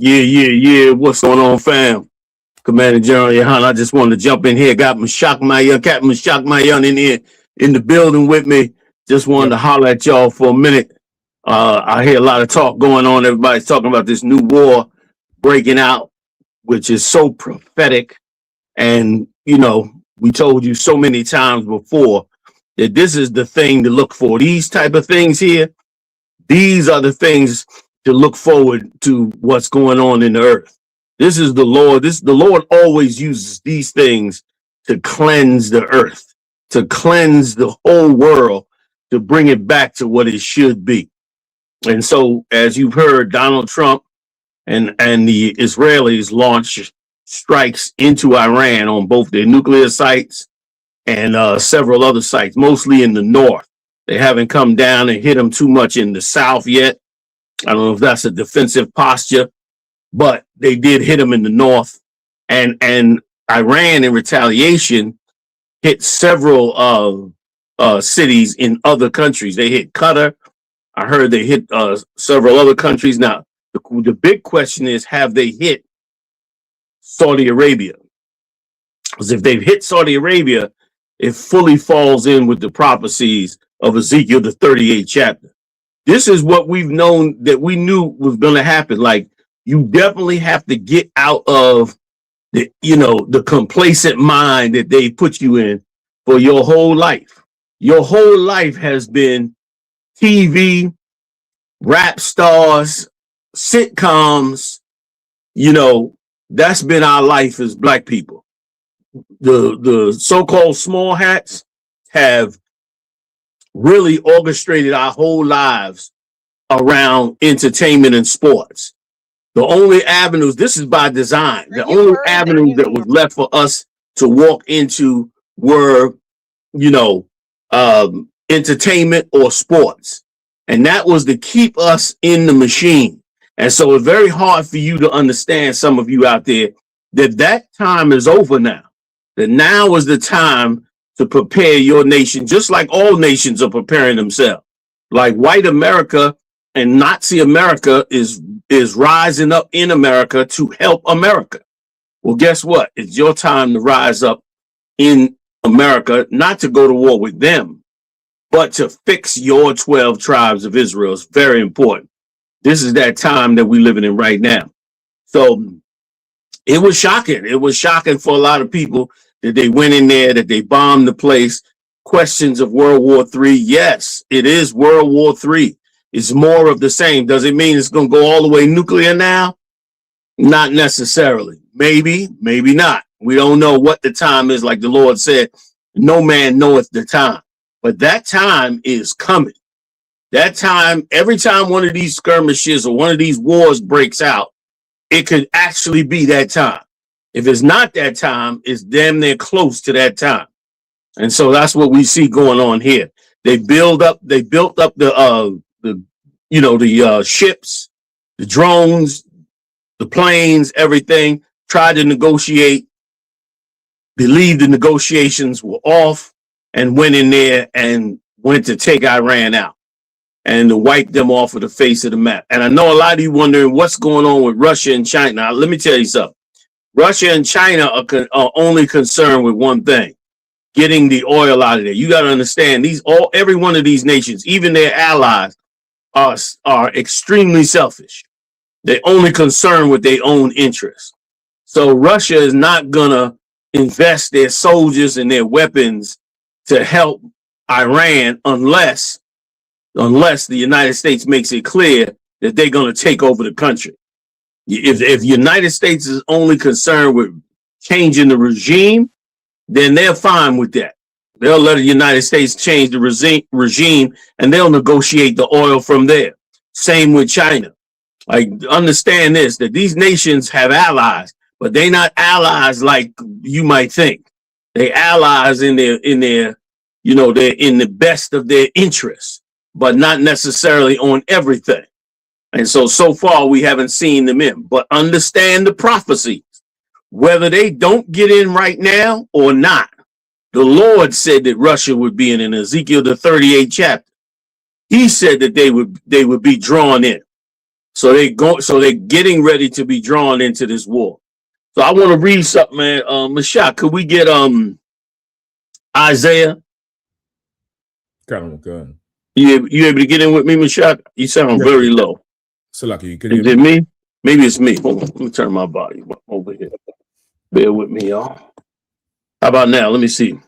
Yeah. What's going on, fam? Commander General Yahanna. I just wanted to jump in here. Got Captain Mashak in here in the building with me. Just wanted Yep. to holler at y'all for a minute. I hear a lot of talk going on. Everybody's talking about this new war breaking out, which is so prophetic. And, we told you so many times before that this is the thing to look for. These type of things here, these are the things to look forward to what's going on in the earth. This is the Lord. The Lord always uses these things to cleanse the earth, to cleanse the whole world, to bring it back to what it should be. And so, as you've heard, Donald Trump and the Israelis launched strikes into Iran on both their nuclear sites and several other sites, mostly in the north. They haven't come down and hit them too much in the south yet. I don't know if that's a defensive posture, but they did hit them in the north. And Iran, in retaliation, hit several cities in other countries. They hit Qatar. I heard they hit several other countries. Now, the big question is, have they hit Saudi Arabia? Because if they've hit Saudi Arabia, it fully falls in with the prophecies of Ezekiel, the 38th chapter. This is what we've known that we knew was going to happen. Like, you definitely have to get out of the complacent mind that they put you in for your whole life. Your whole life has been TV, rap stars, sitcoms. That's been our life as black people. The so-called small hats have really orchestrated our whole lives around entertainment and sports. The only avenues, this is by design, the only avenues that was left for us to walk into were, entertainment or sports. And that was to keep us in the machine. And so it's very hard for you to understand, some of you out there, that time is over now. That now is the time to prepare your nation, just like all nations are preparing themselves. Like white America and Nazi America is rising up in America to help America. Well, guess what? It's your time to rise up in America, not to go to war with them, but to fix your 12 tribes of Israel. It's very important. This is that time that we're living in right now. So it was shocking. It was shocking for a lot of people that they went in there, that they bombed the place. Questions of World War III. Yes, it is World War III. It's more of the same. Does it mean it's going to go all the way nuclear now? Not necessarily. Maybe, maybe not. We don't know what the time is. Like the Lord said, no man knoweth the time. But that time is coming. That time, every time one of these skirmishes or one of these wars breaks out, it could actually be that time. If it's not that time, it's damn near close to that time. And so that's what we see going on here. They built up the ships, the drones, the planes, everything, tried to negotiate, believed the negotiations were off, and went in there and went to take Iran out and to wipe them off of the face of the map. And I know a lot of you wondering what's going on with Russia and China. Now, let me tell you something. Russia and China are only concerned with one thing: getting the oil out of there. You got to understand, every one of these nations, even their allies, are extremely selfish. They're only concerned with their own interests. So Russia is not gonna invest their soldiers and their weapons to help Iran unless the United States makes it clear that they're gonna take over the country. If the United States is only concerned with changing the regime, then they're fine with that. They'll let the United States change the regime and they'll negotiate the oil from there. Same with China. Like, understand this, that these nations have allies, but they're not allies like you might think. They allies in their, they're in the best of their interests, but not necessarily on everything. And so far we haven't seen them in, but understand the prophecies, whether they don't get in right now or not. The Lord said that Russia would be in Ezekiel, the 38th chapter. He said that they would be drawn in. So they're getting ready to be drawn into this war. So I want to read something, man. Mashak, could we get Isaiah? Kind of good. You able to get in with me, Mashak? You sound very low. So lucky you can Is it me? Maybe it's me. Hold on. Let me turn my volume over here. Bear with me, y'all. How about now? Let me see.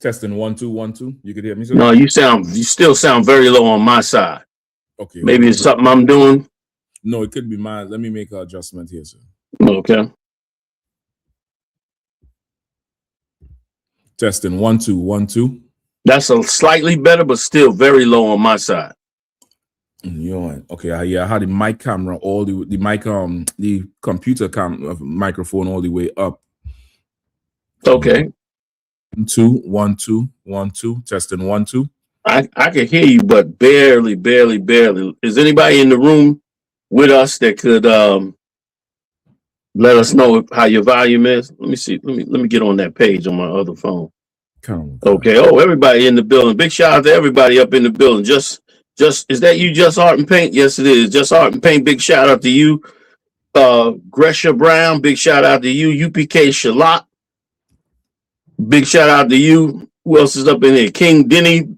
Testing 1 2 1 2. You could hear me, sir? No, you still sound very low on my side. Okay. Maybe it's something I'm doing. No, it could be mine. Let me make an adjustment here, sir. Okay. Testing 1 2 1 2. That's a slightly better, but still very low on my side. Okay. Yeah, I had the mic camera the computer microphone all the way up. Okay. 2 1 2 1 2. Testing 1 2. I can hear you, but barely. Is anybody in the room with us that could let us know how your volume is? Let me see. Let me get on that page on my other phone. Okay. Oh, everybody in the building. Big shout out to everybody up in the building. Just is that you, Just Art and Paint? Yes, it is. Just Art and Paint. Big shout out to you. Gresha Brown. Big shout out to you. UPK Shalot. Big shout out to you. Who else is up in here? King Denny.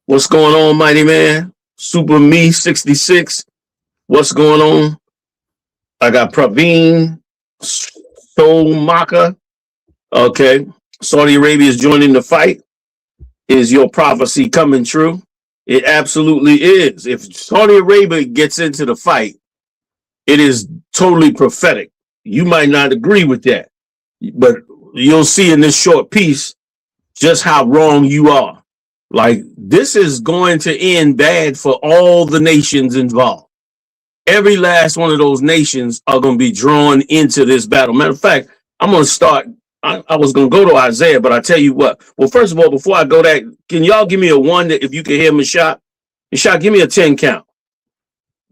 What's going on, mighty man? Super Me 66. What's going on? I got Praveen, Soul Maka. Okay. Saudi Arabia is joining the fight. Is your prophecy coming true? It absolutely is. If Saudi Arabia gets into the fight, it is totally prophetic. You might not agree with that, but you'll see in this short piece just how wrong you are. Like, this is going to end bad for all the nations involved. Every last one of those nations are going to be drawn into this battle. Matter of fact, I'm going to start. I was going to go to Isaiah, but I tell you what. Well, first of all, before I go that, can y'all give me a 1 that if you can hear Mashak? Mashak, give me a 10 count.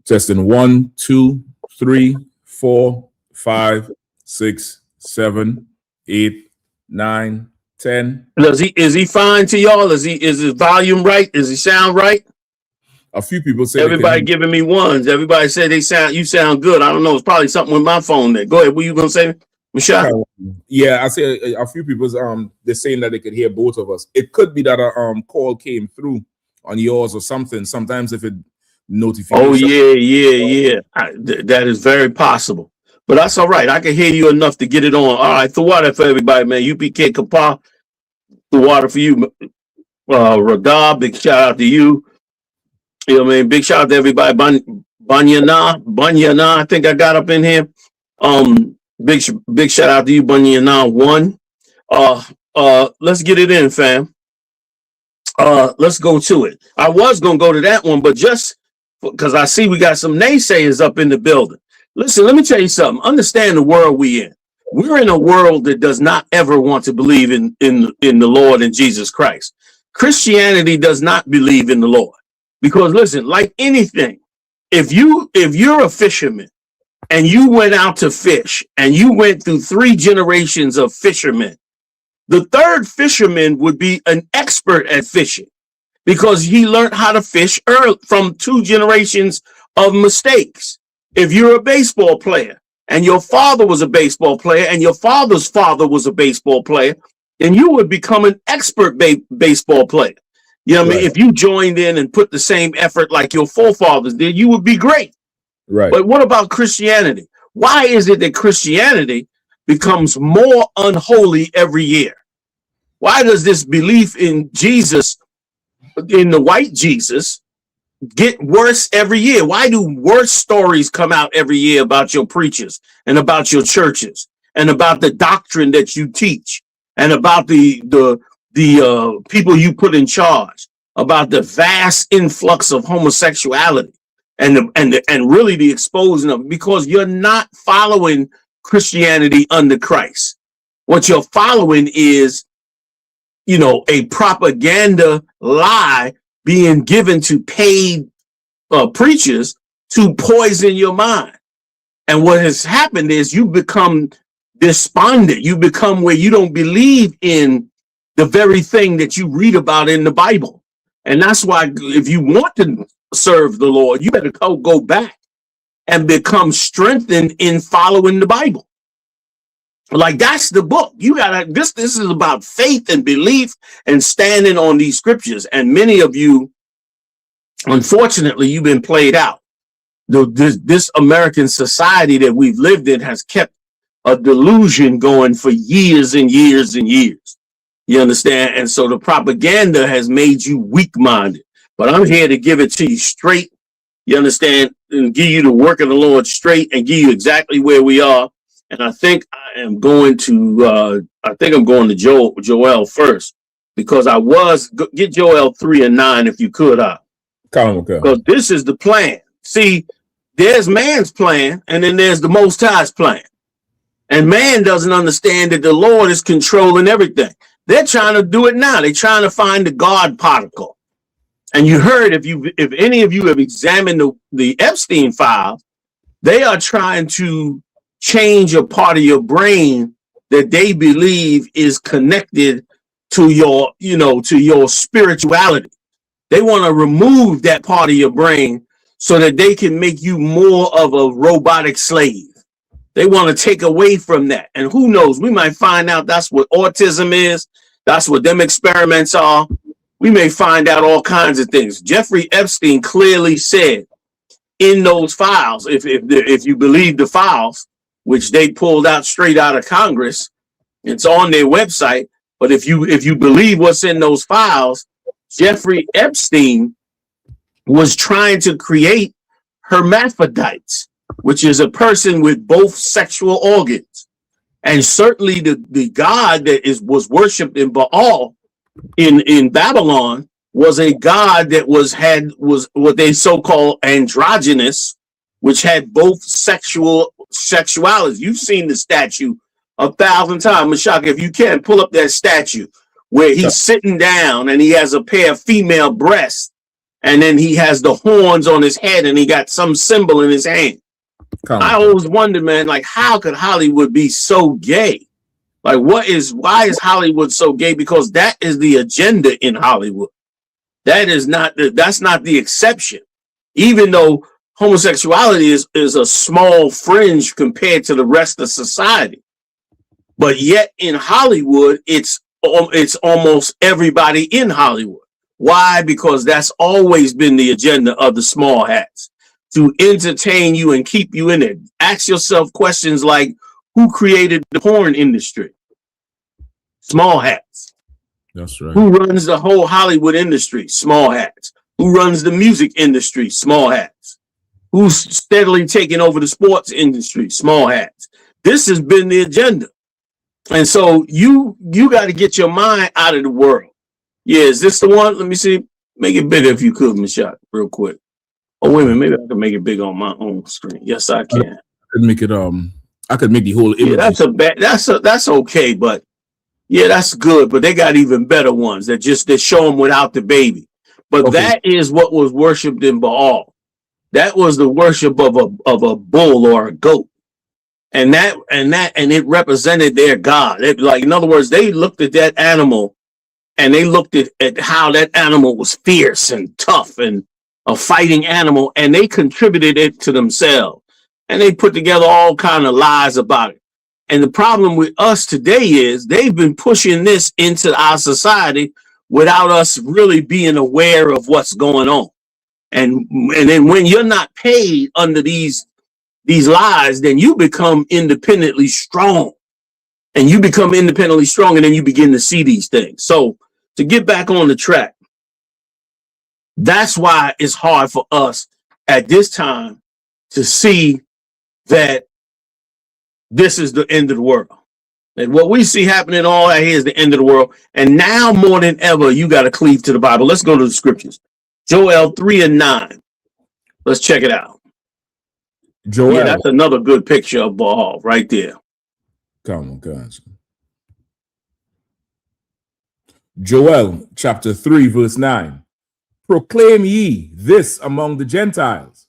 Testing 1 2 3 4 5 6 7 8 9 10. Is he fine to y'all? Is his volume right? Does he sound right? A few people say everybody giving me 1s. Everybody said you sound good. I don't know. It's probably something with my phone there. Go ahead. What you gonna say, Michelle? Yeah, I say a few people they're saying that they could hear both of us. It could be that a call came through on yours or something. Sometimes if it notification. Oh yeah. That is very possible. But that's all right. I can hear you enough to get it on. All right, the water for everybody, man. UPK Kapa, the water for you. Radar, big shout out to you. You know what I mean? Big shout out to everybody. Banyana, I think I got up in here. Big shout out to you, Banyana 1. Let's get it in, fam. Let's go to it. I was gonna go to that one, but just because I see we got some naysayers up in the building. Listen, let me tell you something. Understand the world we in. We're in a world that does not ever want to believe in the Lord and Jesus Christ. Christianity does not believe in the Lord. Because listen, like anything, if you're a fisherman and you went out to fish and you went through 3 generations of fishermen, the third fisherman would be an expert at fishing because he learned how to fish early from 2 generations of mistakes. If you're a baseball player and your father was a baseball player and your father's father was a baseball player, then you would become an expert baseball player. You know what I mean? If you joined in and put the same effort like your forefathers did, you would be great. Right. But what about Christianity? Why is it that Christianity becomes more unholy every year? Why does this belief in Jesus, in the white Jesus, get worse every year? Why do worse stories come out every year about your preachers and about your churches and about the doctrine that you teach and about the people you put in charge, about the vast influx of homosexuality and really the exposing of it? Because you're not following Christianity under Christ. What you're following is, a propaganda lie being given to paid preachers to poison your mind. And what has happened is you become despondent. You become where you don't believe in the very thing that you read about in the Bible. And that's why if you want to serve the Lord, you better go back and become strengthened in following the Bible. Like, that's the book. You gotta, this is about faith and belief and standing on these scriptures. And many of you, unfortunately, you've been played out. This American society that we've lived in has kept a delusion going for years and years and years. You understand? And so the propaganda has made you weak-minded. But I'm here to give it to you straight. You understand? And give you the work of the Lord straight and give you exactly where we are. And I think I'm going to Joel first, because get Joel 3 and 9 if you could. Because this is the plan. See, there's man's plan, and then there's the Most High's plan. And man doesn't understand that the Lord is controlling everything. They're trying to do it now. They're trying to find the God particle. And you heard, if any of you have examined the Epstein files, they are trying to change a part of your brain that they believe is connected to your, to your spirituality. They want to remove that part of your brain so that they can make you more of a robotic slave. They want to take away from that. And who knows, we might find out that's what autism is. That's what them experiments are. We may find out all kinds of things. Jeffrey Epstein clearly said in those files, if you believe the files, which they pulled out straight out of Congress, it's on their website. But if you believe what's in those files, Jeffrey Epstein was trying to create hermaphrodites, which is a person with both sexual organs. And certainly the god that was worshipped in Baal in Babylon was a god that was what they so-called androgynous, which had both sexualities. You've seen the statue 1,000 times. Mashaka, if you can, pull up that statue where he's sitting down and he has a pair of female breasts, and then he has the horns on his head and he got some symbol in his hand. I always wonder, man, like, how could Hollywood be so gay? Like, why is Hollywood so gay? Because that is the agenda in Hollywood. That's not the exception. Even though homosexuality is a small fringe compared to the rest of society. But yet in Hollywood, it's almost everybody in Hollywood. Why? Because that's always been the agenda of the small hats, to entertain you and keep you in it. Ask yourself questions like, who created the porn industry? Small hats. That's right. Who runs the whole Hollywood industry? Small hats. Who runs the music industry? Small hats. Who's steadily taking over the sports industry? Small hats. This has been the agenda. And so you got to get your mind out of the world. Yeah, is this the one? Let me see. Make it bigger if you could, Michelle, real quick. Oh, wait a minute. Maybe I can make it big on my own screen. Yes, I can. I could make it. I could make the whole image. Yeah, that's okay, but yeah, that's good. But they got even better ones that show them without the baby. But okay, that is what was worshipped in Baal. That was the worship of a bull or a goat, and it represented their god. In other words, they looked at that animal, and they looked at how that animal was fierce and tough and a fighting animal, and they contributed it to themselves, and they put together all kind of lies about it. And the problem with us today is they've been pushing this into our society without us really being aware of what's going on. And then when you're not paid under these lies, then you become independently strong. And you become independently strong, and then you begin to see these things. So to get back on the track, that's why it's hard for us at this time to see that this is the end of the world. And what we see happening all out here is the end of the world. And now more than ever, you got to cleave to the Bible. Let's go to the scriptures. Joel 3 and 9. Let's check it out. Joel. Yeah, that's another good picture of Baal right there. Come on, guys. Joel chapter 3, verse 9. Proclaim ye this among the Gentiles.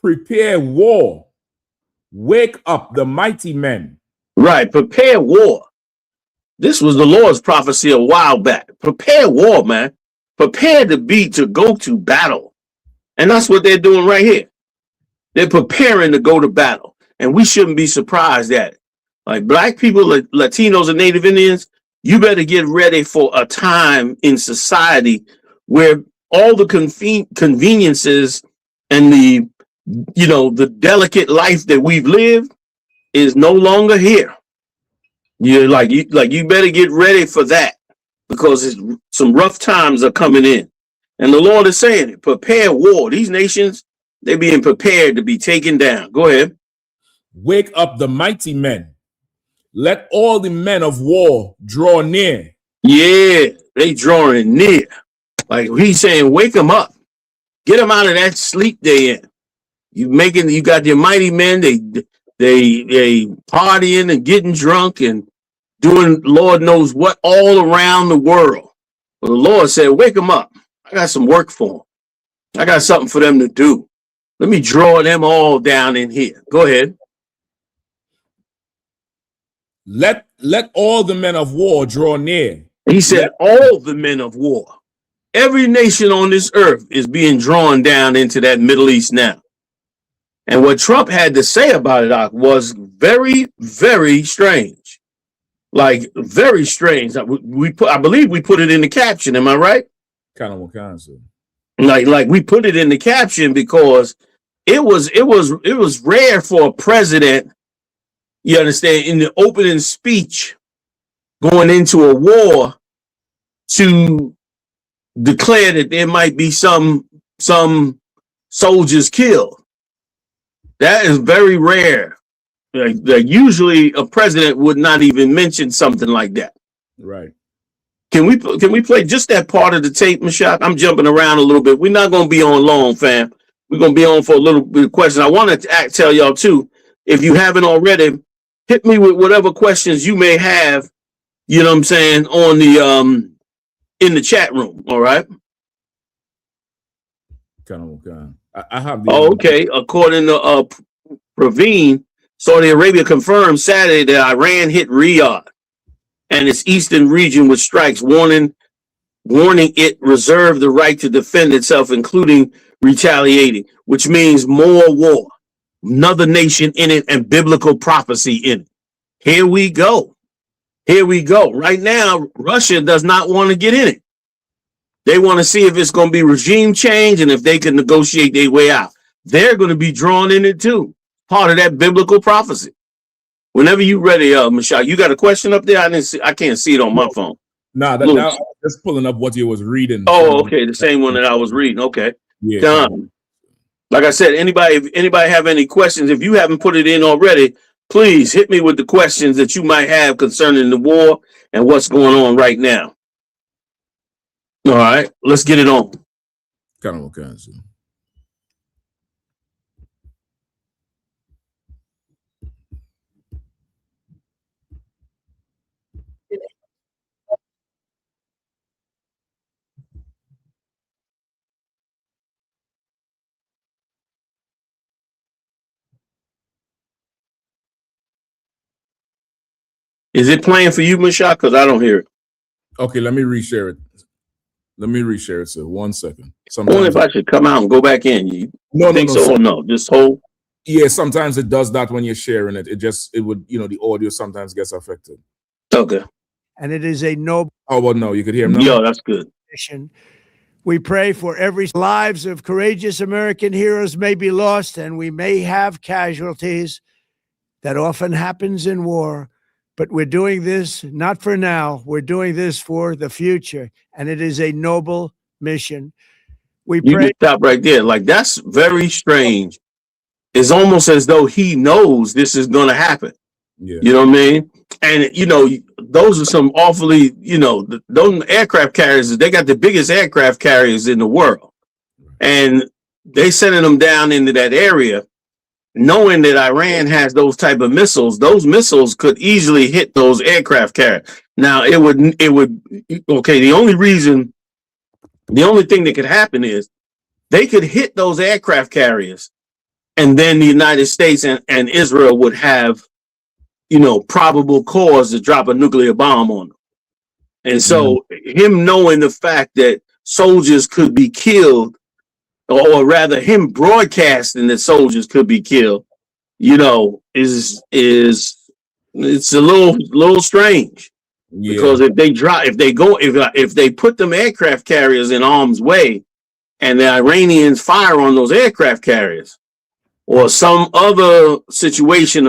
Prepare war. Wake up the mighty men. Right, prepare war. This was the Lord's prophecy a while back. Prepare war, man. Prepare to go to battle. And that's what they're doing right here. They're preparing to go to battle. And we shouldn't be surprised at it. Like black people, Latinos, and Native Indians, you better get ready for a time in society where all the conveniences and the delicate life that we've lived is no longer here. You better get ready for that, because some rough times are coming in. And the Lord is saying it. Prepare war. These nations, they're being prepared to be taken down. Go ahead. Wake up the mighty men. Let all the men of war draw near. Yeah, they drawing near. Like he's saying, wake them up. Get them out of that sleep they in. You got your mighty men, they partying and getting drunk and doing Lord knows what all around the world. But the Lord said, wake them up. I got some work for them. I got something for them to do. Let me draw them all down in here. Go ahead. Let all the men of war draw near. He said, all the men of war. Every nation on this earth is being drawn down into that Middle East now. And what Trump had to say about it was very, very strange. Like, very strange. I believe we put it in the caption. Am I right? Kind of. Like we put it in the caption because it was rare for a president, you understand, in the opening speech going into a war to declare that there might be some soldiers killed. That is very rare. Like usually a president would not even mention something like that. Right. Can we play just that part of the tape, Mashak? I'm jumping around a little bit. We're not going to be on long, fam. We're going to be on for a little bit of questions. I want to tell y'all too, if you haven't already, hit me with whatever questions you may have, you know what I'm saying, on the in the chat room, all right? I have the okay. According to Praveen, Saudi Arabia confirmed Saturday that Iran hit Riyadh and its eastern region with strikes, warning it reserved the right to defend itself, including retaliating, which means more war, another nation in it, and biblical prophecy in it. Here we go. Right now, Russia does not want to get in it. They want to see if it's going to be regime change and if they can negotiate their way out. They're going to be drawn in it too. Part of that biblical prophecy. Whenever you ready, Michelle, you got a question up there? I can't see it on my phone. Now I'm just pulling up what you was reading. Oh, okay, the same one that I was reading. Okay, yeah. Done. Like I said, if anybody have any questions, if you haven't put it in already, please hit me with the questions that you might have concerning the war and what's going on right now. All right, let's get it on. Is it playing for you, Mashak? Because I don't hear it. Okay, let me reshare it. So 1 second. Only if I should come out and go back in. You think so or no? Just hold. Yeah, sometimes it does that when you're sharing it. It would, the audio sometimes gets affected. Okay. And it is a noble. Oh, well, no, you could hear him now? Yeah, that's good. We pray for every lives of courageous American heroes may be lost, and we may have casualties. That often happens in war. But we're doing this not for now. We're doing this for the future. And it is a noble mission. We pray. You stop right there. Like, that's very strange. It's almost as though he knows this is going to happen. Yeah. You know what I mean? And, those are some awfully, those aircraft carriers, they got the biggest aircraft carriers in the world. And they sending them down into that area, knowing that Iran has those type of missiles. Those missiles could easily hit those aircraft carriers. Now, it would, okay, the only thing that could happen is they could hit those aircraft carriers, and then the United States and Israel would have, probable cause to drop a nuclear bomb on them. And so him knowing the fact that soldiers could be killed, or rather him broadcasting that soldiers could be killed, is it's a little strange. Yeah. Because if they put them aircraft carriers in harm's way, and the Iranians fire on those aircraft carriers, or some other situation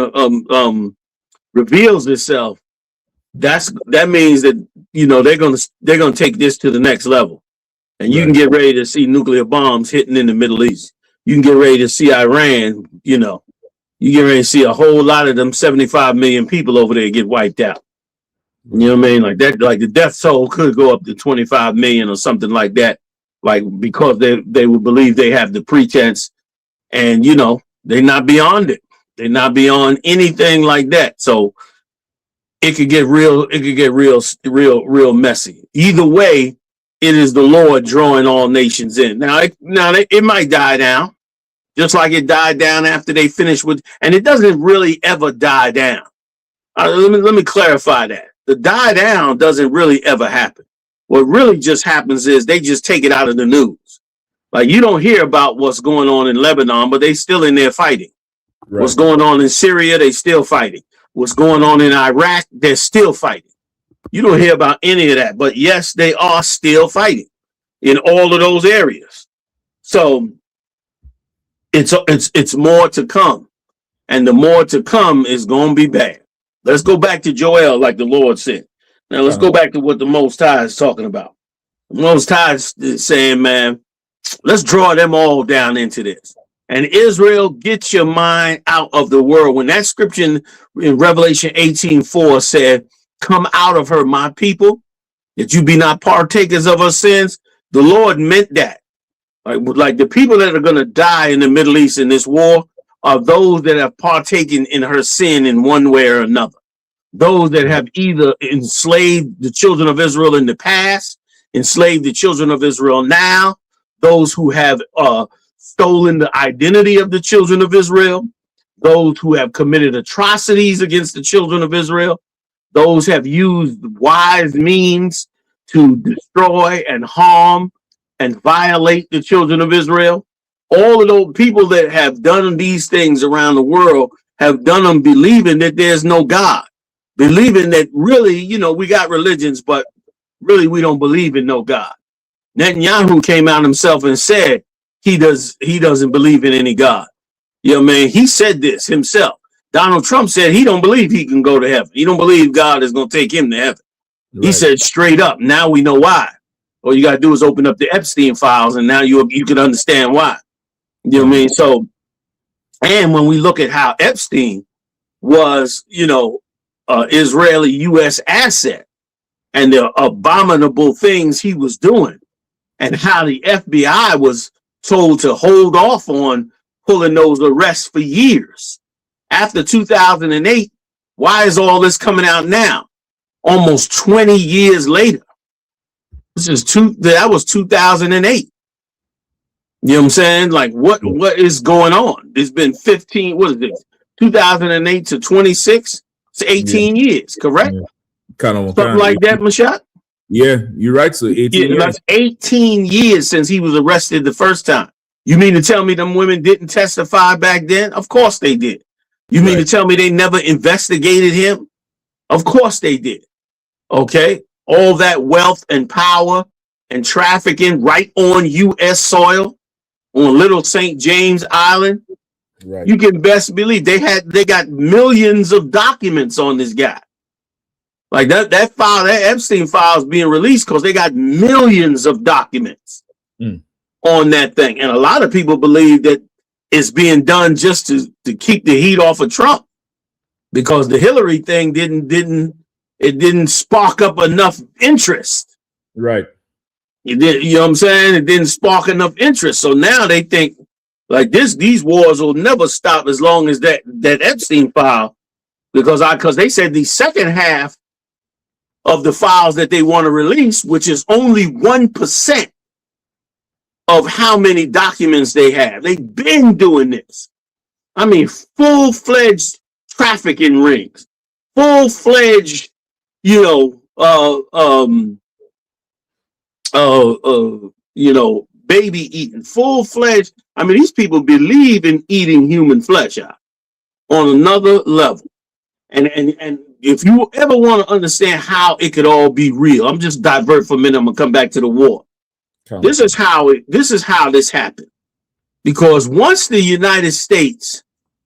reveals itself, that means that they're gonna take this to the next level, and you can get ready to see nuclear bombs hitting in the Middle East. You can get ready to see Iran. You get ready to see a whole lot of them 75 million people over there get wiped out. You know what I mean? Like that, like the death toll could go up to 25 million or something like that. Like, because they would believe they have the pretense, and they're not beyond it. They're not beyond anything like that. So it could get real messy. Either way, it is the Lord drawing all nations in. Now it might die down, just like it died down after they finished with, and it doesn't really ever die down. Let me clarify that. The die down doesn't really ever happen. What really just happens is they just take it out of the news. Like, you don't hear about what's going on in Lebanon, but they still in there fighting. Right. What's going on in Syria, they still fighting. What's going on in Iraq, they're still fighting. You don't hear about any of that, but yes, they are still fighting in all of those areas. So it's more to come, and the more to come is going to be bad. Let's go back to Joel, like the Lord said. Now let's go back to what the Most High is talking about. The Most High is saying, man, let's draw them all down into this. And Israel, get your mind out of the world. When that scripture in Revelation 18:4 said, come out of her, my people, that you be not partakers of her sins, the Lord meant that. Like the people that are going to die in the Middle East in this war are those that have partaken in her sin in one way or another. Those that have either enslaved the children of Israel in the past, enslaved the children of Israel now, those who have stolen the identity of the children of Israel, those who have committed atrocities against the children of Israel, those have used wise means to destroy and harm and violate the children of Israel. All of those people that have done these things around the world have done them believing that there's no God, believing that really, we got religions, but really we don't believe in no God. Netanyahu came out himself and said he doesn't believe in any God. You know what I mean? He said this himself. Donald Trump said he don't believe he can go to heaven. He don't believe God is going to take him to heaven. Right. He said straight up. Now we know why. All you got to do is open up the Epstein files, and now you can understand why. You know what I mean? So, and when we look at how Epstein was, Israeli U.S. asset, and the abominable things he was doing, and how the FBI was told to hold off on pulling those arrests for years. After 2008, why is all this coming out now? Almost 20 years later. That was 2008. You know what I'm saying? Like, what is going on? It's been 15, what is this? 2008 to 26? It's 18 years, correct? Yeah. Something like that, Mashat? Yeah, you're right. So 18 years. That's 18 years since he was arrested the first time. You mean to tell me them women didn't testify back then? Of course they did. You mean to tell me they never investigated him? Of course they did. Okay? All that wealth and power and trafficking right on U.S. soil, on Little St. James Island. Right. You can best believe they got millions of documents on this guy. Like that Epstein file is being released because they got millions of documents on that thing. And a lot of people believe that it's being done just to keep the heat off of Trump, because the Hillary thing didn't spark up enough interest. Right. You know what I'm saying? It didn't spark enough interest. So now they think like these wars will never stop as long as that Epstein file, because they said the second half of the files that they want to release, which is only 1% of how many documents they have. They've been doing this. I mean, full-fledged trafficking rings, full-fledged, baby eating, full-fledged. I mean, these people believe in eating human flesh out on another level. And if you ever want to understand how it could all be real, I'm just divert for a minute. I'm gonna come back to the war. This is how this happened. Because once the United States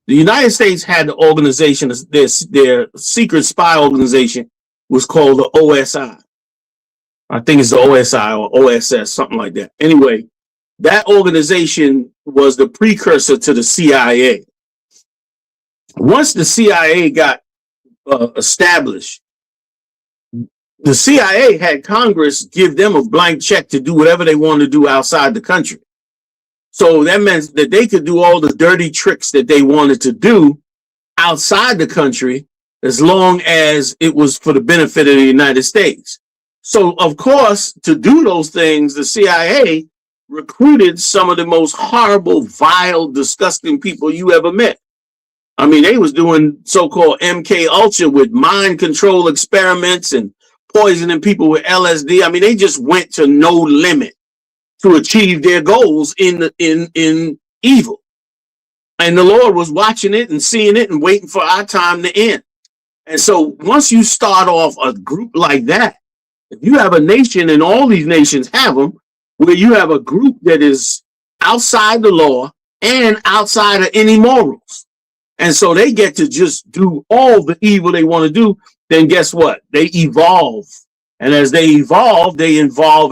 had the organization, their secret spy organization was called the OSI. I think it's the OSI or OSS, something like that. Anyway, that organization was the precursor to the CIA. Once the CIA got established, the CIA had Congress give them a blank check to do whatever they wanted to do outside the country. So that meant that they could do all the dirty tricks that they wanted to do outside the country, as long as it was for the benefit of the United States. So, of course, to do those things, the CIA recruited some of the most horrible, vile, disgusting people you ever met. I mean, they was doing so-called MK Ultra with mind control experiments and poisoning people with LSD. I mean, they just went to no limit to achieve their goals in evil. And the Lord was watching it and seeing it and waiting for our time to end. And so once you start off a group like that, if you have a nation, and all these nations have them, where you have a group that is outside the law and outside of any morals, and so they get to just do all the evil they want to do, then guess what? They evolve. And as they evolve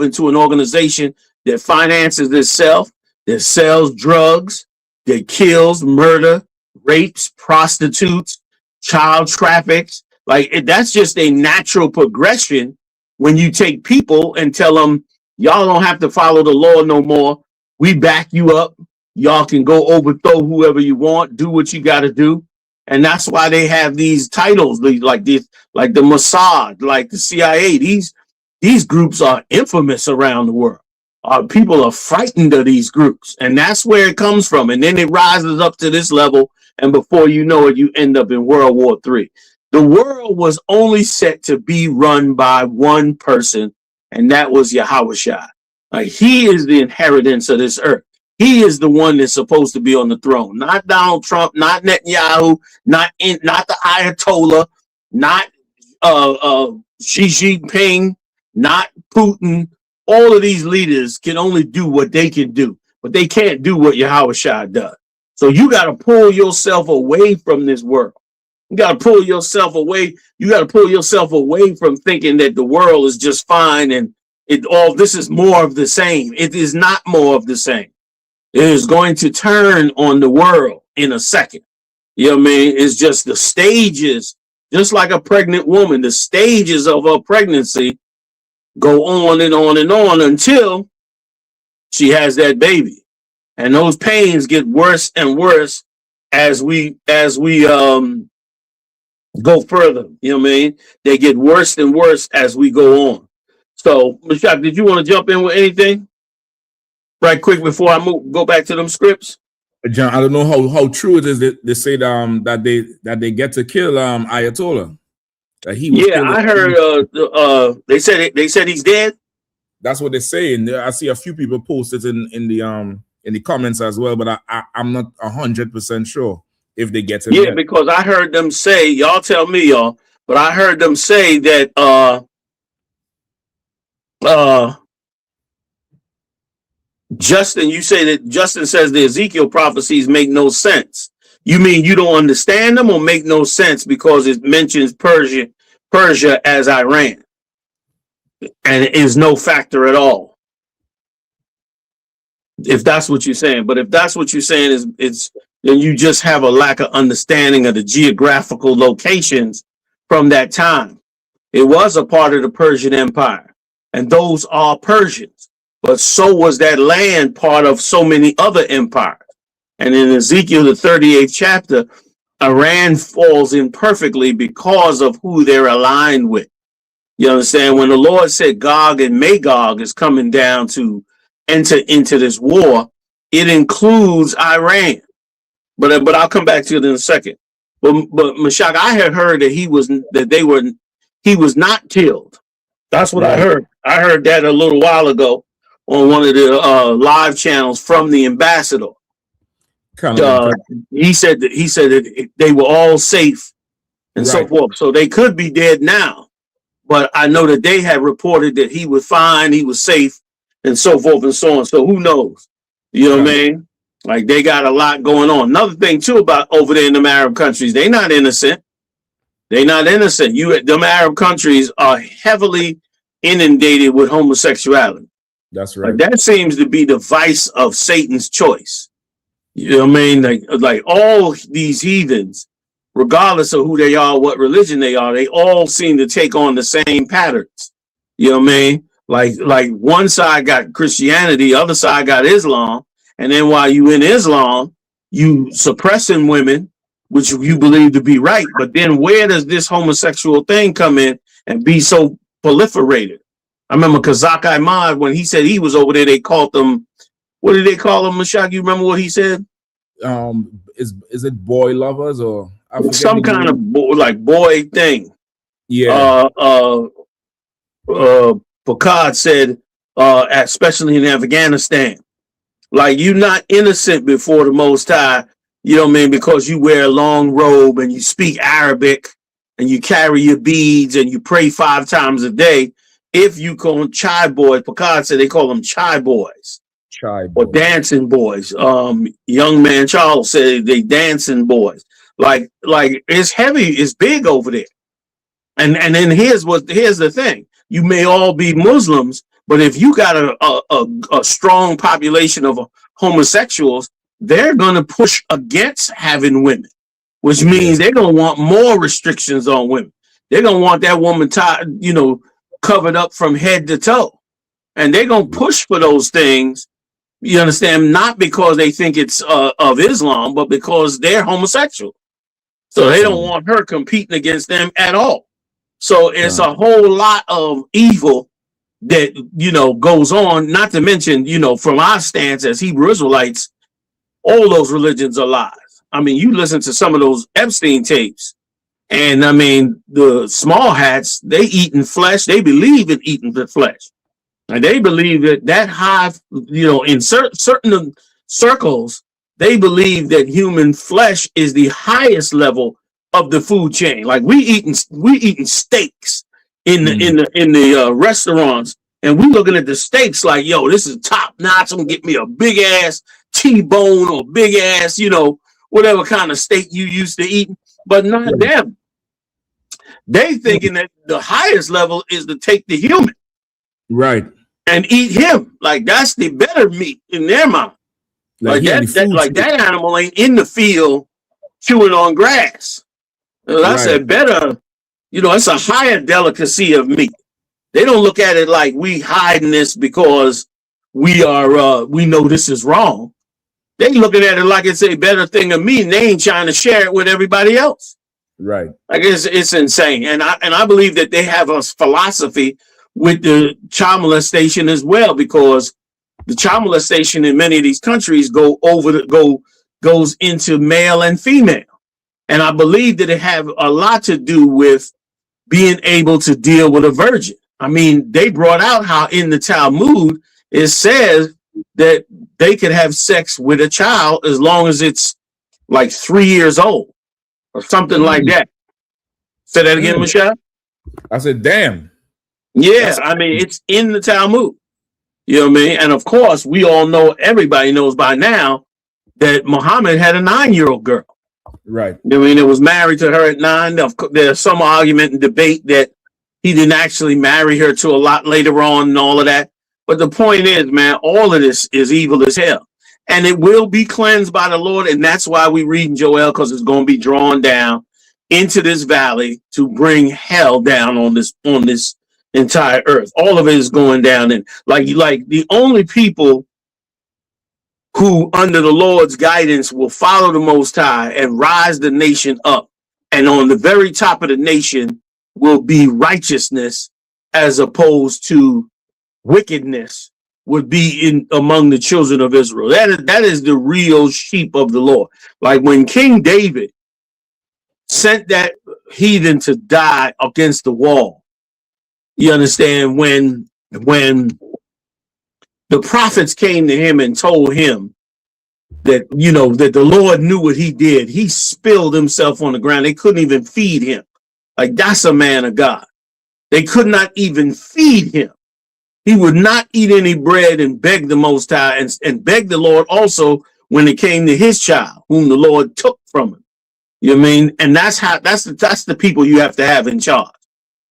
into an organization that finances itself, that sells drugs, that kills, murder, rapes, prostitutes, child traffics. That's just a natural progression when you take people and tell them, y'all don't have to follow the law no more. We back you up. Y'all can go overthrow whoever you want, do what you got to do. And that's why they have these titles like the Mossad, like the CIA. These groups are infamous around the world. People are frightened of these groups, and that's where it comes from. And then it rises up to this level, and before you know it, you end up in World War III. The world was only set to be run by one person, and that was Yahushua. He is the inheritance of this earth. He is the one that's supposed to be on the throne, not Donald Trump, not Netanyahu, not the Ayatollah, not Xi Jinping, not Putin. All of these leaders can only do what they can do, but they can't do what Yahushua does. So you got to pull yourself away from this world. You got to pull yourself away. You got to pull yourself away from thinking that the world is just fine and this is more of the same. It is not more of the same. It is going to turn on the world in a second. You know what I mean? It's just the stages, just like a pregnant woman, the stages of her pregnancy go on and on and on until she has that baby. And those pains get worse and worse as we go further. You know what I mean? They get worse and worse as we go on. So, Mashak, did you want to jump in with anything right quick before I go back to them scripts? John, I don't know how true it is that they say that they get to kill Ayatollah. That he was killed. I heard they said he's dead. That's what they say, and I see a few people post it in the comments as well, but I'm not 100% sure if they get it. Yeah, yet. Because I heard them say, y'all tell me, y'all, but I heard them say that Justin, you say that Justin says the Ezekiel prophecies make no sense. You mean you don't understand them or make no sense because it mentions Persia as Iran and it is no factor at all? If that's what you're saying. But if that's what you're saying it's then you just have a lack of understanding of the geographical locations from that time. It was a part of the Persian Empire, and those are Persians. But so was that land part of so many other empires. And in Ezekiel, the 38th chapter, Iran falls in perfectly because of who they're aligned with. You understand? When the Lord said Gog and Magog is coming down to enter into this war, it includes Iran. But I'll come back to it in a second. But Mashak, I had heard that he was not killed. That's what I heard. I heard that a little while ago. on one of the live channels from the ambassador. He said that they were all safe and so forth. So they could be dead now, but I know that they had reported that he was fine, he was safe, and so forth and so on. So who knows? You know what I mean? Like, they got a lot going on. Another thing too about over there in them Arab countries, they're not innocent. They're not innocent. Them Arab countries are heavily inundated with homosexuality. That's right. Like, that seems to be the vice of Satan's choice. You know what I mean? Like all these heathens, regardless of who they are, what religion they are, they all seem to take on the same patterns. You know what I mean? Like one side got Christianity, other side got Islam, and then while you in Islam, you suppressing women, which you believe to be right. But then where does this homosexual thing come in and be so proliferated? I remember Kazak Ahmad, when he said he was over there, they called them, what did they call him, Mashak? You remember what he said? Is it boy lovers or some kind of boy thing? Yeah. Picard said, especially in Afghanistan, like, you're not innocent before the Most High. You know what I mean? Because you wear a long robe and you speak Arabic and you carry your beads and you pray 5 times a day. If you call them chai boys, Picard said they call them chai boys. Or dancing boys. Young man Charles said they dancing boys. Like it's heavy, it's big over there. And then here's the thing. You may all be Muslims, but if you got a strong population of homosexuals, they're gonna push against having women, which means they're gonna want more restrictions on women. They're gonna want that woman covered up from head to toe. And they're gonna push for those things. You understand? Not because they think it's of Islam, but because they're homosexual. So they don't want her competing against them at all. So it's a whole lot of evil that, goes on. Not to mention, from our stance as Hebrew Israelites, all those religions are lies. I mean, you listen to some of those Epstein tapes, and I mean, the small hats, they eating flesh. They believe in eating the flesh. And they believe that high, in certain circles, they believe that human flesh is the highest level of the food chain. Like, we eating steaks in the restaurants, and we looking at the steaks like, yo, this is top notch. I'm gonna get me a big ass T-bone or big ass, whatever kind of steak you used to eat. But not them. They thinking that the highest level is to take the human. Right. And eat him. Like, that's the better meat in their mouth. Like that animal ain't in the field chewing on grass. That's a better, it's a higher delicacy of meat. They don't look at it like we hiding this because we know this is wrong. They looking at it like it's a better thing of meat, and they ain't trying to share it with everybody else. Right. Like, it's insane. And I believe that they have a philosophy with the child molestation as well, because the child molestation in many of these countries goes into male and female. And I believe that it have a lot to do with being able to deal with a virgin. I mean, they brought out how in the Talmud it says that they could have sex with a child as long as it's like 3 years old or something like that. Say that again, Michelle? I said, damn. Yeah, I mean, it's in the Talmud. You know what I mean? And of course, everybody knows by now that Muhammad had a 9-year-old girl. Right. I mean, it was married to her at 9. There's some argument and debate that he didn't actually marry her to a lot later on and all of that. But the point is, man, all of this is evil as hell. And it will be cleansed by the Lord. And that's why we read in Joel, because it's going to be drawn down into this valley to bring hell down on this entire earth. All of it is going down. And like the only people who under the Lord's guidance will follow the Most High and rise the nation up. And on the very top of the nation will be righteousness, as opposed to wickedness would be among the children of Israel. That is the real sheep of the Lord. Like when King David sent that heathen to die against the wall. You understand, when the prophets came to him and told him that, that the Lord knew what he did. He spilled himself on the ground. They couldn't even feed him. Like, that's a man of God. They could not even feed him. He would not eat any bread and beg the Most High and beg the Lord also when it came to his child, whom the Lord took from him. You know what I mean? And that's the people you have to have in charge.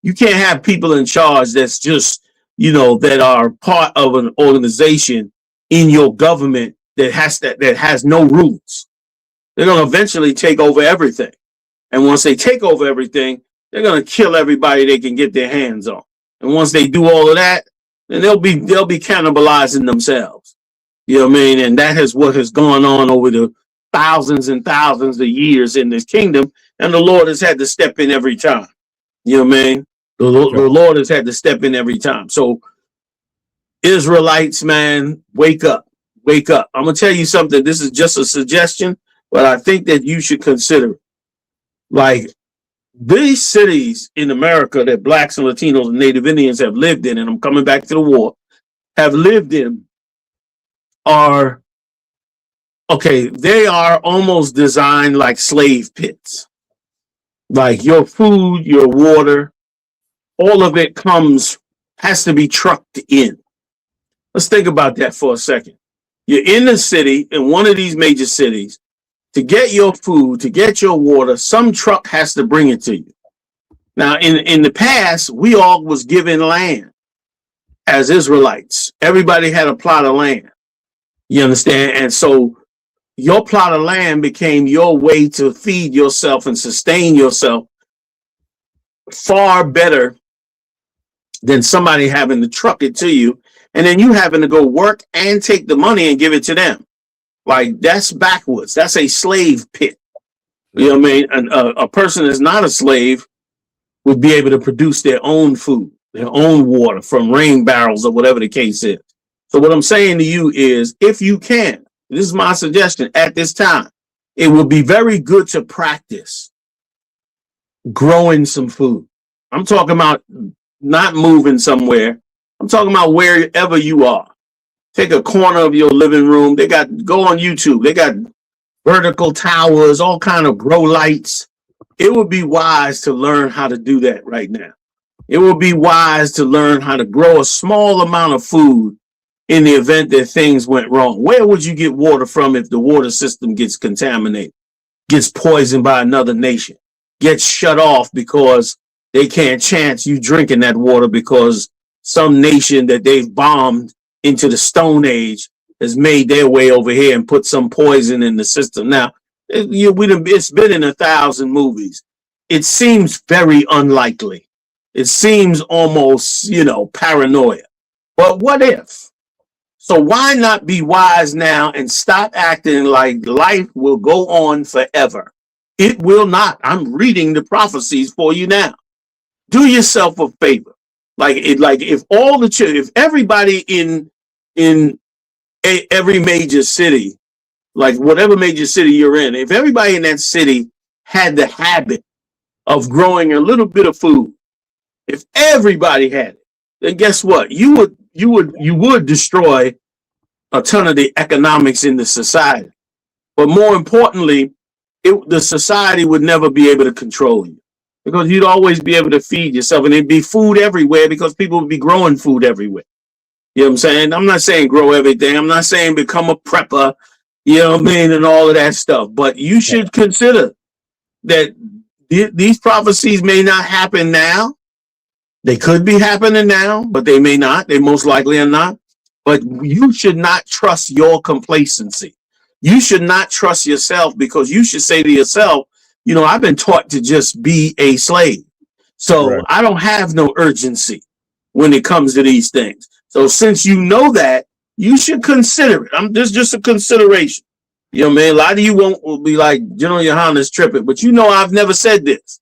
You can't have people in charge that's just, that are part of an organization in your government that has no rules. They're going to eventually take over everything. And once they take over everything, they're going to kill everybody they can get their hands on. And once they do all of that, then they'll be cannibalizing themselves. You know what I mean? And that is what has gone on over the thousands and thousands of years in this kingdom. And the Lord has had to step in every time. You know what I mean? The Lord has had to step in every time. So Israelites, man, wake up. Wake up. I'm going to tell you something. This is just a suggestion, but I think that you should consider it. Like, these cities in America that blacks and Latinos and Native Indians have lived in, and I'm coming back to the war, have lived in, are, okay, they are almost designed like slave pits. Like, your food, your water, all of it has to be trucked in. Let's think about that for a second. You're in the city, in one of these major cities. To get your food, to get your water, some truck has to bring it to you. Now, in the past, we all was given land as Israelites. Everybody had a plot of land. You understand? And so your plot of land became your way to feed yourself and sustain yourself far better than somebody having to truck it to you. And then you having to go work and take the money and give it to them. Like, that's backwards. That's a slave pit. You know what I mean? And a person that's not a slave would be able to produce their own food, their own water from rain barrels or whatever the case is. So what I'm saying to you is, if you can, this is my suggestion at this time, it would be very good to practice growing some food. I'm talking about not moving somewhere. I'm talking about wherever you are. Take a corner of your living room. Go on YouTube. They got vertical towers, all kind of grow lights. It would be wise to learn how to do that right now. It would be wise to learn how to grow a small amount of food in the event that things went wrong. Where would you get water from if the water system gets contaminated, gets poisoned by another nation, gets shut off because they can't chance you drinking that water because some nation that they've bombed into the Stone Age has made their way over here and put some poison in the system. Now, it's been in 1,000 movies. It seems very unlikely. It seems almost, paranoia. But what if? So why not be wise now and stop acting like life will go on forever? It will not. I'm reading the prophecies for you now. Do yourself a favor. If everybody in every major city, like whatever major city you're in, if everybody in that city had the habit of growing a little bit of food, if everybody had it, then guess what? You would destroy a ton of the economics in the society. But more importantly, the society would never be able to control you because you'd always be able to feed yourself, and there'd be food everywhere because people would be growing food everywhere. You know what I'm saying? I'm not saying grow everything. I'm not saying become a prepper, you know what I mean, and all of that stuff. But you should consider that these prophecies may not happen now. They could be happening now, but they may not. They most likely are not. But you should not trust your complacency. You should not trust yourself, because you should say to yourself, I've been taught to just be a slave. So right. I don't have no urgency when it comes to these things. So since you know that, you should consider it. This is just a consideration. You know what I mean? A lot of you will be like, General Yahanna's tripping, but I've never said this.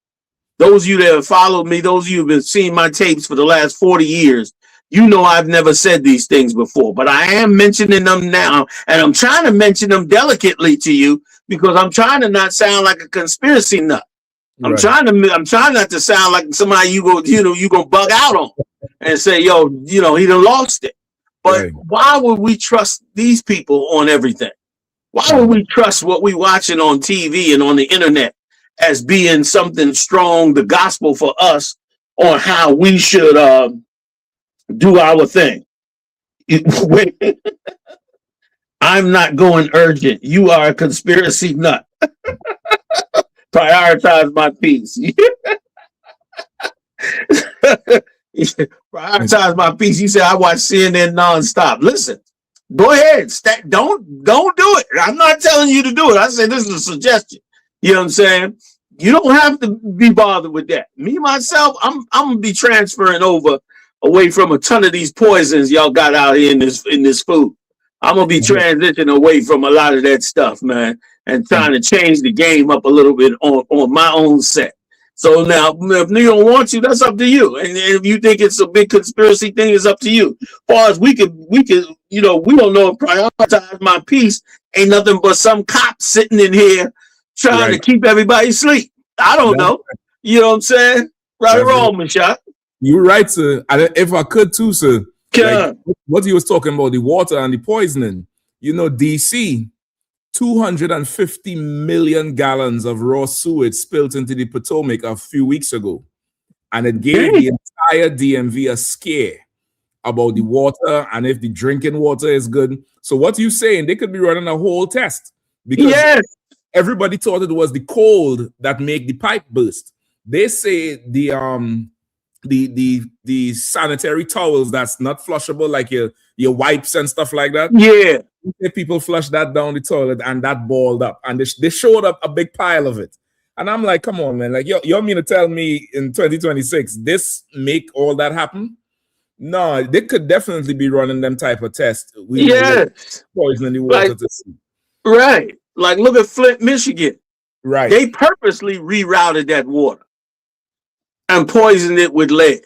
Those of you that have followed me, those of you who have been seeing my tapes for the last 40 years, I've never said these things before, but I am mentioning them now, and I'm trying to mention them delicately to you because I'm trying to not sound like a conspiracy nut. I'm trying not to sound like somebody you gonna bug out on and say, he done lost it. But why would we trust these people on everything? Why would we trust what we watching on TV and on the internet as being something strong, the gospel for us, on how we should do our thing? I'm not going urgent. You are a conspiracy nut. Prioritize my peace. Prioritize my peace. You said I watch CNN nonstop. Listen, go ahead. Don't do it. I'm not telling you to do it. I say this is a suggestion. You know what I'm saying? You don't have to be bothered with that. Me myself, I'm gonna be transferring away from a ton of these poisons y'all got out here in this food. I'm gonna be transitioning away from a lot of that stuff, man, and trying to change the game up a little bit on my own set. So now, if they don't want you, that's up to you. And if you think it's a big conspiracy thing, it's up to you. As far as we could, you know, we don't know if prioritize my peace ain't nothing but some cop sitting in here trying to keep everybody asleep. I don't know. You know what I'm saying? Right or wrong, Michelle? You're right, sir. If I could too, sir. Like, what he was talking about, the water and the poisoning. You know, DC, 250 million gallons of raw sewage spilled into the Potomac a few weeks ago. And it gave the entire DMV a scare about the water and if the drinking water is good. So what you saying, they could be running a whole test because everybody thought it was the cold that made the pipe burst. They say the sanitary towels that's not flushable, like your wipes and stuff like that. Yeah. People flush that down the toilet and that balled up. And they showed up a big pile of it. And I'm like, come on, man. Like, you mean to tell me in 2026, this make all that happen? No, they could definitely be running them type of tests. Poisoning the water to see. Right. Like, look at Flint, Michigan. Right. They purposely rerouted that water and poisoned it with lead.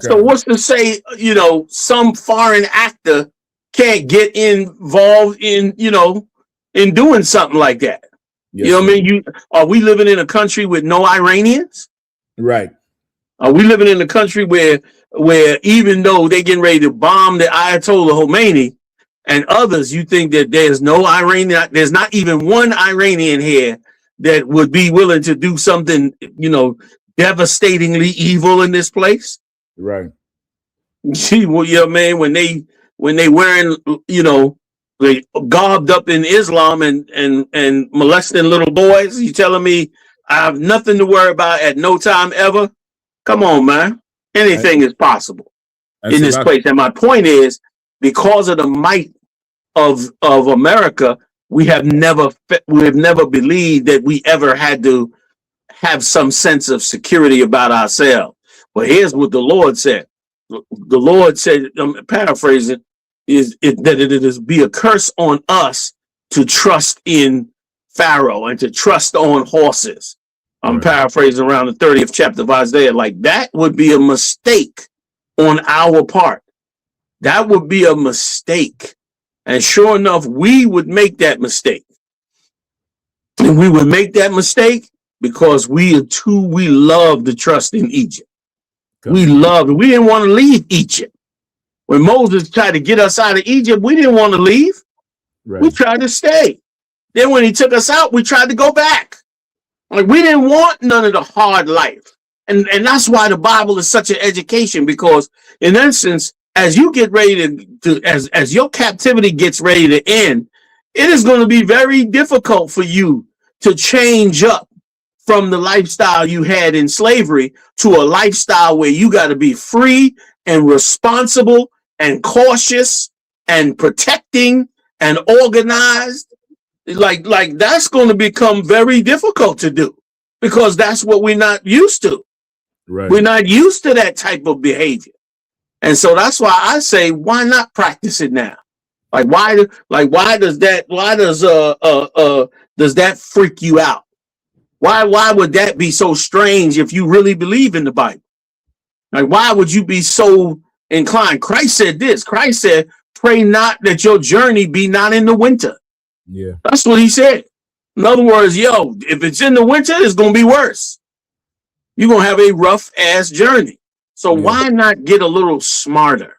So what's to say, you know, some foreign actor can't get involved in, you know, in doing something like that? Yes, you know what I mean? Are we living in a country with no Iranians? Right. Are we living in a country where even though they're getting ready to bomb the Ayatollah Khomeini and others, you think that there's no Iranian, there's not even one Iranian here that would be willing to do something, you know, devastatingly evil in this place? Right. See, well, you know what I mean? When they wearing, you know, they garbed up in Islam and molesting little boys, you telling me I have nothing to worry about at no time ever? Come on, man. Anything is possible in this place. And my point is, because of the might of America, we have never believed that we ever had to have some sense of security about ourselves. But here's what the Lord said. The Lord said, I'm paraphrasing, that it is be a curse on us to trust in Pharaoh and to trust on horses. I'm paraphrasing around the 30th chapter of Isaiah. Like, that would be a mistake on our part. That would be a mistake. And sure enough, we would make that mistake. And we would make that mistake because we love to trust in Egypt. We didn't want to leave Egypt. When Moses tried to get us out of Egypt, we didn't want to leave. Right. We tried to stay. Then when he took us out, we tried to go back. Like, we didn't want none of the hard life. And that's why the Bible is such an education, because in essence, as you get ready as your captivity gets ready to end, it is going to be very difficult for you to change up from the lifestyle you had in slavery to a lifestyle where you got to be free and responsible and cautious and protecting and organized. Like that's going to become very difficult to do because that's what we're not used to. Right. We're not used to that type of behavior. And so that's why I say, why not practice it now? Why does that freak you out? Why would that be so strange if you really believe in the Bible? Like, why would you be so inclined? Christ said this. Christ said, pray not that your journey be not in the winter. Yeah. That's what he said. In other words, if it's in the winter, it's going to be worse. You're going to have a rough ass journey. So why not get a little smarter?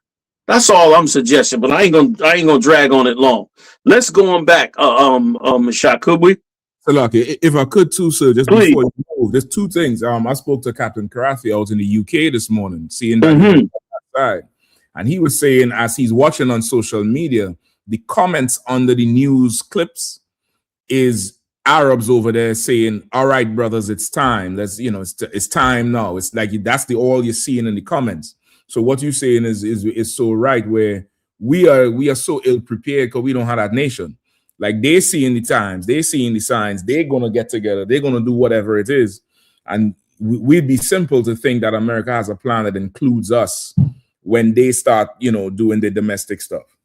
That's all I'm suggesting, but I ain't gonna drag on it long. Let's go on back. Mashak, could we? So, look, if I could too, sir, just Please. before you move, there's two things. I spoke to Captain Karafi. I was in the UK this morning, seeing that Mm-hmm. outside, and he was saying, as he's watching on social media, the comments under the news clips is Arabs over there saying, "All right, brothers, it's time. It's time now." It's like that's all you're seeing in the comments. So what you're saying is so right. Where we are so ill prepared because we don't have that nation. Like they seeing the times, they seeing the signs. They're gonna get together. They're gonna do whatever it is, and we'd be simple to think that America has a plan that includes us when they start, doing the domestic stuff.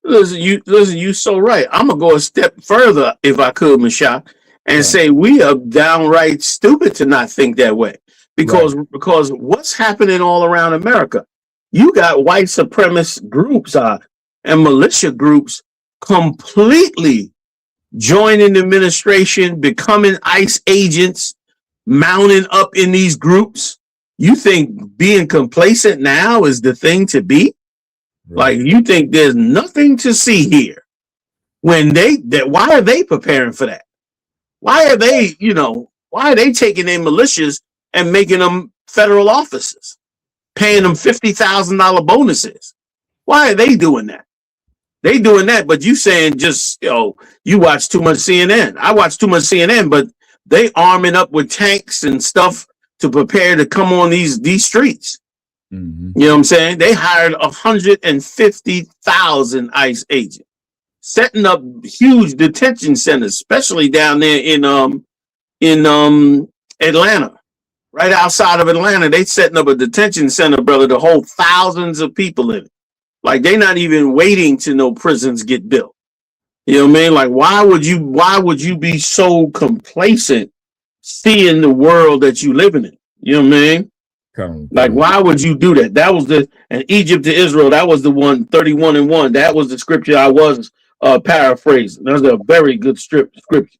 Listen, you so right. I'm gonna go a step further, if I could, Mashak, and say we are downright stupid to not think that way. Because what's happening all around America? You got white supremacist groups and militia groups completely joining the administration, becoming ICE agents, mounting up in these groups. You think being complacent now is the thing to be? Like, you think there's nothing to see here when why are they preparing for that? Why are they taking in militias and making them federal officers, paying them $50,000 bonuses? Why are they doing that? They doing that, but you saying just, you watch too much CNN. I watch too much CNN, but they arming up with tanks and stuff to prepare to come on these streets. Mm-hmm. You know what I'm saying? They hired 150,000 ICE agents, setting up huge detention centers, especially down there in Atlanta, right outside of Atlanta. They setting up a detention center, brother, to hold thousands of people in it. Like they're not even waiting to no prisons get built. You know what I mean? Like why would you be so complacent seeing the world that you living in? You know what I mean? Like, why would you do that? That was and Egypt to Israel, that was the one, 31:1. That was the scripture I was paraphrasing. That's a very good scripture.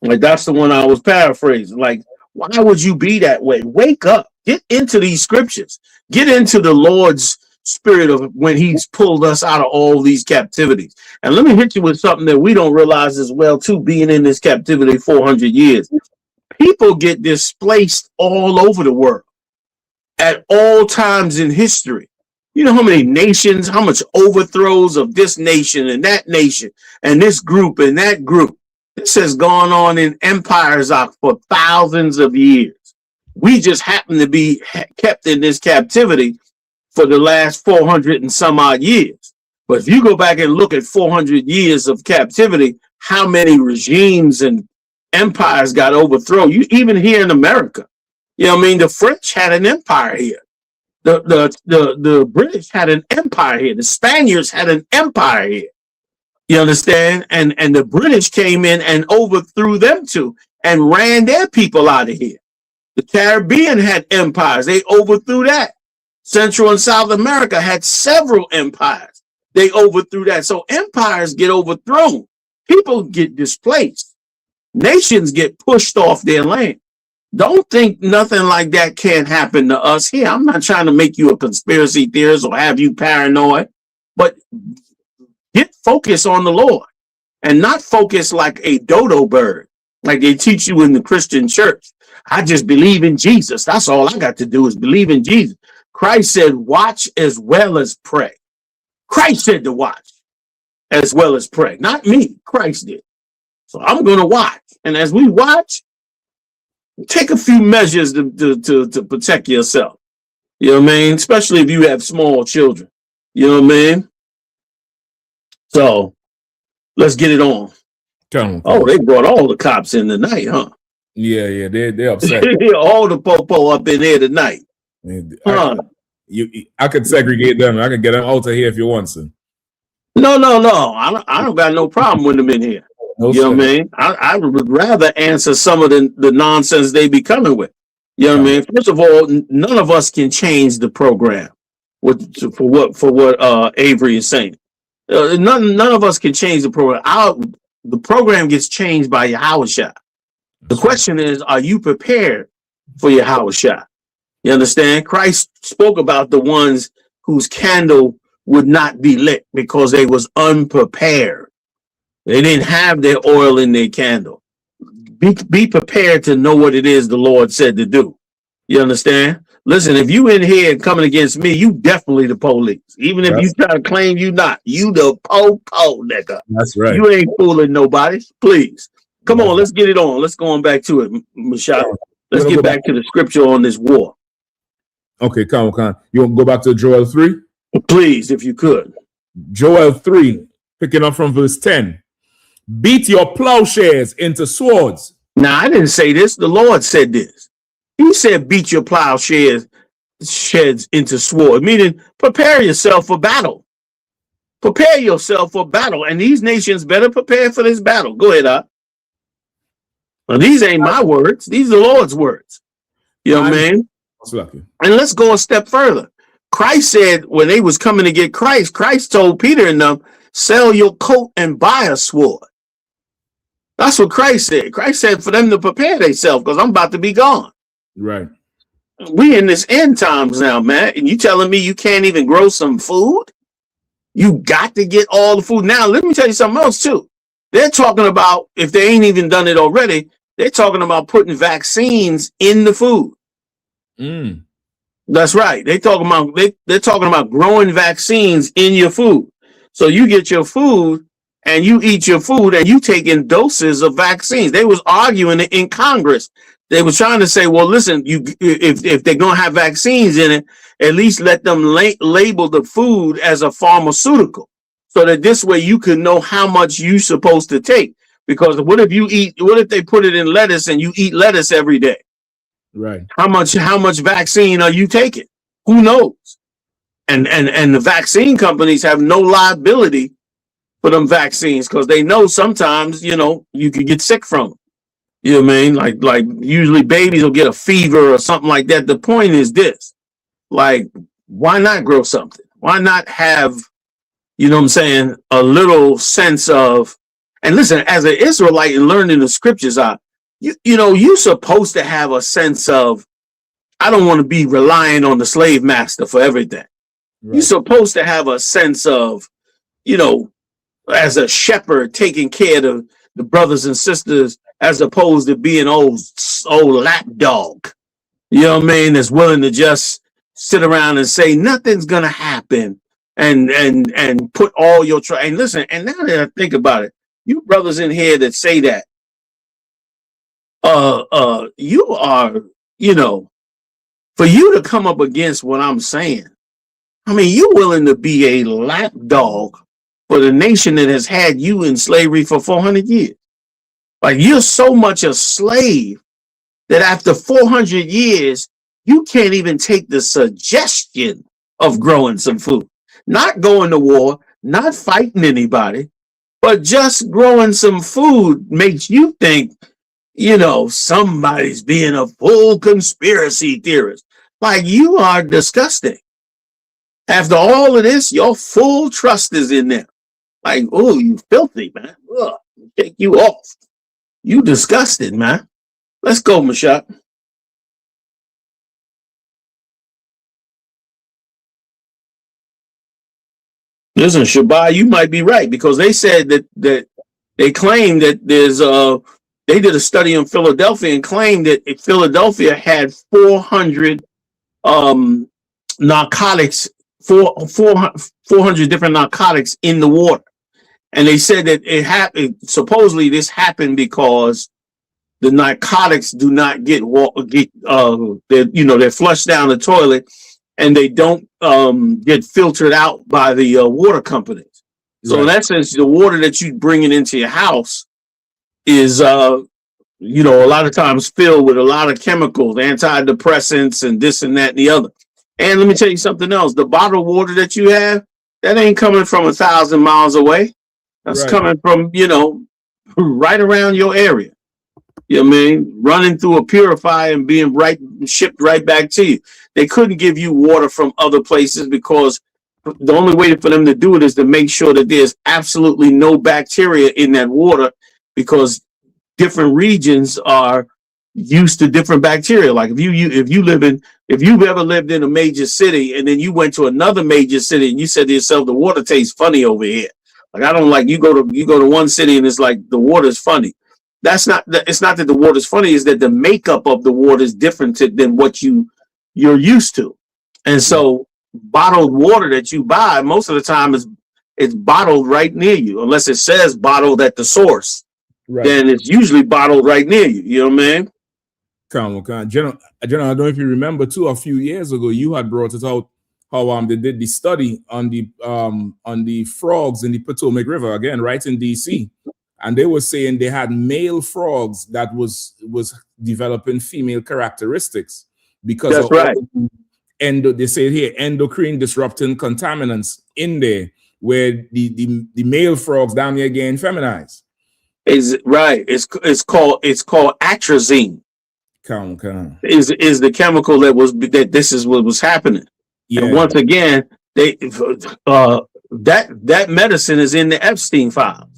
Like, that's the one I was paraphrasing. Like, why would you be that way? Wake up. Get into these scriptures. Get into the Lord's spirit of when he's pulled us out of all these captivities. And let me hit you with something that we don't realize as well, too, being in this captivity 400 years. People get displaced all over the world. At all times in history. You know how many nations, how much overthrows of this nation and this group and that group. This has gone on in empires for thousands of years. We just happen to be kept in this captivity for the last 400 and some odd years. But if you go back and look at 400 years of captivity, how many regimes and empires got overthrown? You even here in America. You know what I mean? The French had an empire here. The British had an empire here. The Spaniards had an empire here. You understand? And the British came in and overthrew them too and ran their people out of here. The Caribbean had empires. They overthrew that. Central and South America had several empires. They overthrew that. So empires get overthrown. People get displaced. Nations get pushed off their land. Don't think nothing like that can't happen to us here. I'm not trying to make you a conspiracy theorist or have you paranoid, but get focused on the Lord and not focus like a dodo bird, like they teach you in the Christian church. I just believe in Jesus. That's all I got to do is believe in Jesus. Christ said, watch as well as pray. Christ said to watch as well as pray. Not me. Christ did. So I'm going to watch. And as we watch, take a few measures to protect yourself. You know what I mean? Especially if you have small children. You know what I mean? So let's get it on. Oh, they brought all the cops in tonight, huh? Yeah, they're upset. All the popo up in here tonight. I could segregate them. I could get them out of here if you want to. No. I don't got no problem with them in here. You know what I mean? I would rather answer some of the nonsense they be coming with. You know what I mean? First of all, none of us can change the program for what Avery is saying. None of us can change the program. The program gets changed by Yahanna. The question is, are you prepared for Yahanna? You understand? Christ spoke about the ones whose candle would not be lit because they was unprepared. They didn't have their oil in their candle. Be prepared to know what it is the Lord said to do. You understand? Listen, if you in here coming against me, you definitely the police. Even if you try to claim you not, you the po-po, nigga. That's right. You ain't fooling nobody. Please. Come on, let's get it on. Let's go on back to it, Michelle. Let's get back to the scripture on this war. Okay, come on. You want to go back to Joel 3? Please, if you could. Joel 3, picking up from verse 10. Beat your plowshares into swords. Now, I didn't say this. The Lord said this. He said, beat your plowshares into sword, meaning prepare yourself for battle. Prepare yourself for battle. And these nations better prepare for this battle. Go ahead, Well, these ain't my words. These are the Lord's words. You know what I mean? And let's go a step further. Christ said when they was coming to get Christ, Christ told Peter and them, sell your coat and buy a sword. That's what Christ said. Christ said for them to prepare themselves because I'm about to be gone. Right. We in this end times now, man. And you telling me you can't even grow some food? You got to get all the food. Now, let me tell you something else, too. They're talking about, if they ain't even done it already, they're talking about putting vaccines in the food. That's right. They're talking about growing vaccines in your food. So you get your food and you eat your food and you take in doses of vaccines. They was arguing it in Congress. They were trying to say, well, listen, if they're going to have vaccines in it, at least let them label the food as a pharmaceutical so that this way you can know how much you're supposed to take. Because what if they put it in lettuce and you eat lettuce every day? Right. How much vaccine are you taking? Who knows? And the vaccine companies have no liability for them vaccines because they know sometimes, you could get sick from them. You know what I mean? Like usually babies will get a fever or something like that. The point is this, like, why not grow something? Why not have, you know what I'm saying, a little sense of, and listen, as an Israelite and learning the scriptures, you're supposed to have a sense of, I don't want to be relying on the slave master for everything. Right. You're supposed to have a sense of, as a shepherd taking care of the brothers and sisters, as opposed to being old lapdog. You know what I mean? That's willing to just sit around and say nothing's gonna happen and put all your and listen. And now that I think about it, you brothers in here that say that, you are, for you to come up against what I'm saying, I mean, you're willing to be a lapdog for the nation that has had you in slavery for 400 years. Like, you're so much a slave that after 400 years, you can't even take the suggestion of growing some food. Not going to war, not fighting anybody, but just growing some food makes you think, somebody's being a full conspiracy theorist. Like, you are disgusting. After all of this, your full trust is in there. Like, oh, you filthy, man. Ugh, take you off. You disgusted, man. Let's go, Michelle. Listen, Shabai, you might be right because they said that they claim that there's they did a study in Philadelphia and claimed that Philadelphia had 400 narcotics, 400 different narcotics in the water. And they said that it happened. Supposedly, this happened because the narcotics do not they're flushed down the toilet, and they don't get filtered out by the water companies. So in that sense, the water that you bring into your house is a lot of times filled with a lot of chemicals, antidepressants, and this and that and the other. And let me tell you something else: the bottled water that you have, that ain't coming from 1,000 miles away. That's coming from, right around your area. You know what I mean? Running through a purifier and being shipped right back to you. They couldn't give you water from other places because the only way for them to do it is to make sure that there's absolutely no bacteria in that water, because different regions are used to different bacteria. Like if you've ever lived in a major city and then you went to another major city and you said to yourself, the water tastes funny over here. Like I don't like you go to one city and it's like the water's funny. It's not that the water's funny, is that the makeup of the water is different than what you're used to. And so bottled water that you buy most of the time it's bottled right near you, unless it says bottled at the source. Right. Then it's usually bottled right near you. You know what I mean? Come on. General, I don't know if you remember too, a few years ago, you had brought it out how they did the study on the frogs in the Potomac River, again, right in DC. And they were saying they had male frogs that was developing female characteristics because that's right. They say here endocrine disrupting contaminants in there, where the male frogs down there getting feminized. Is right. It's called atrazine. Is the chemical that this is what was happening. Yeah. And once again, that medicine is in the Epstein files.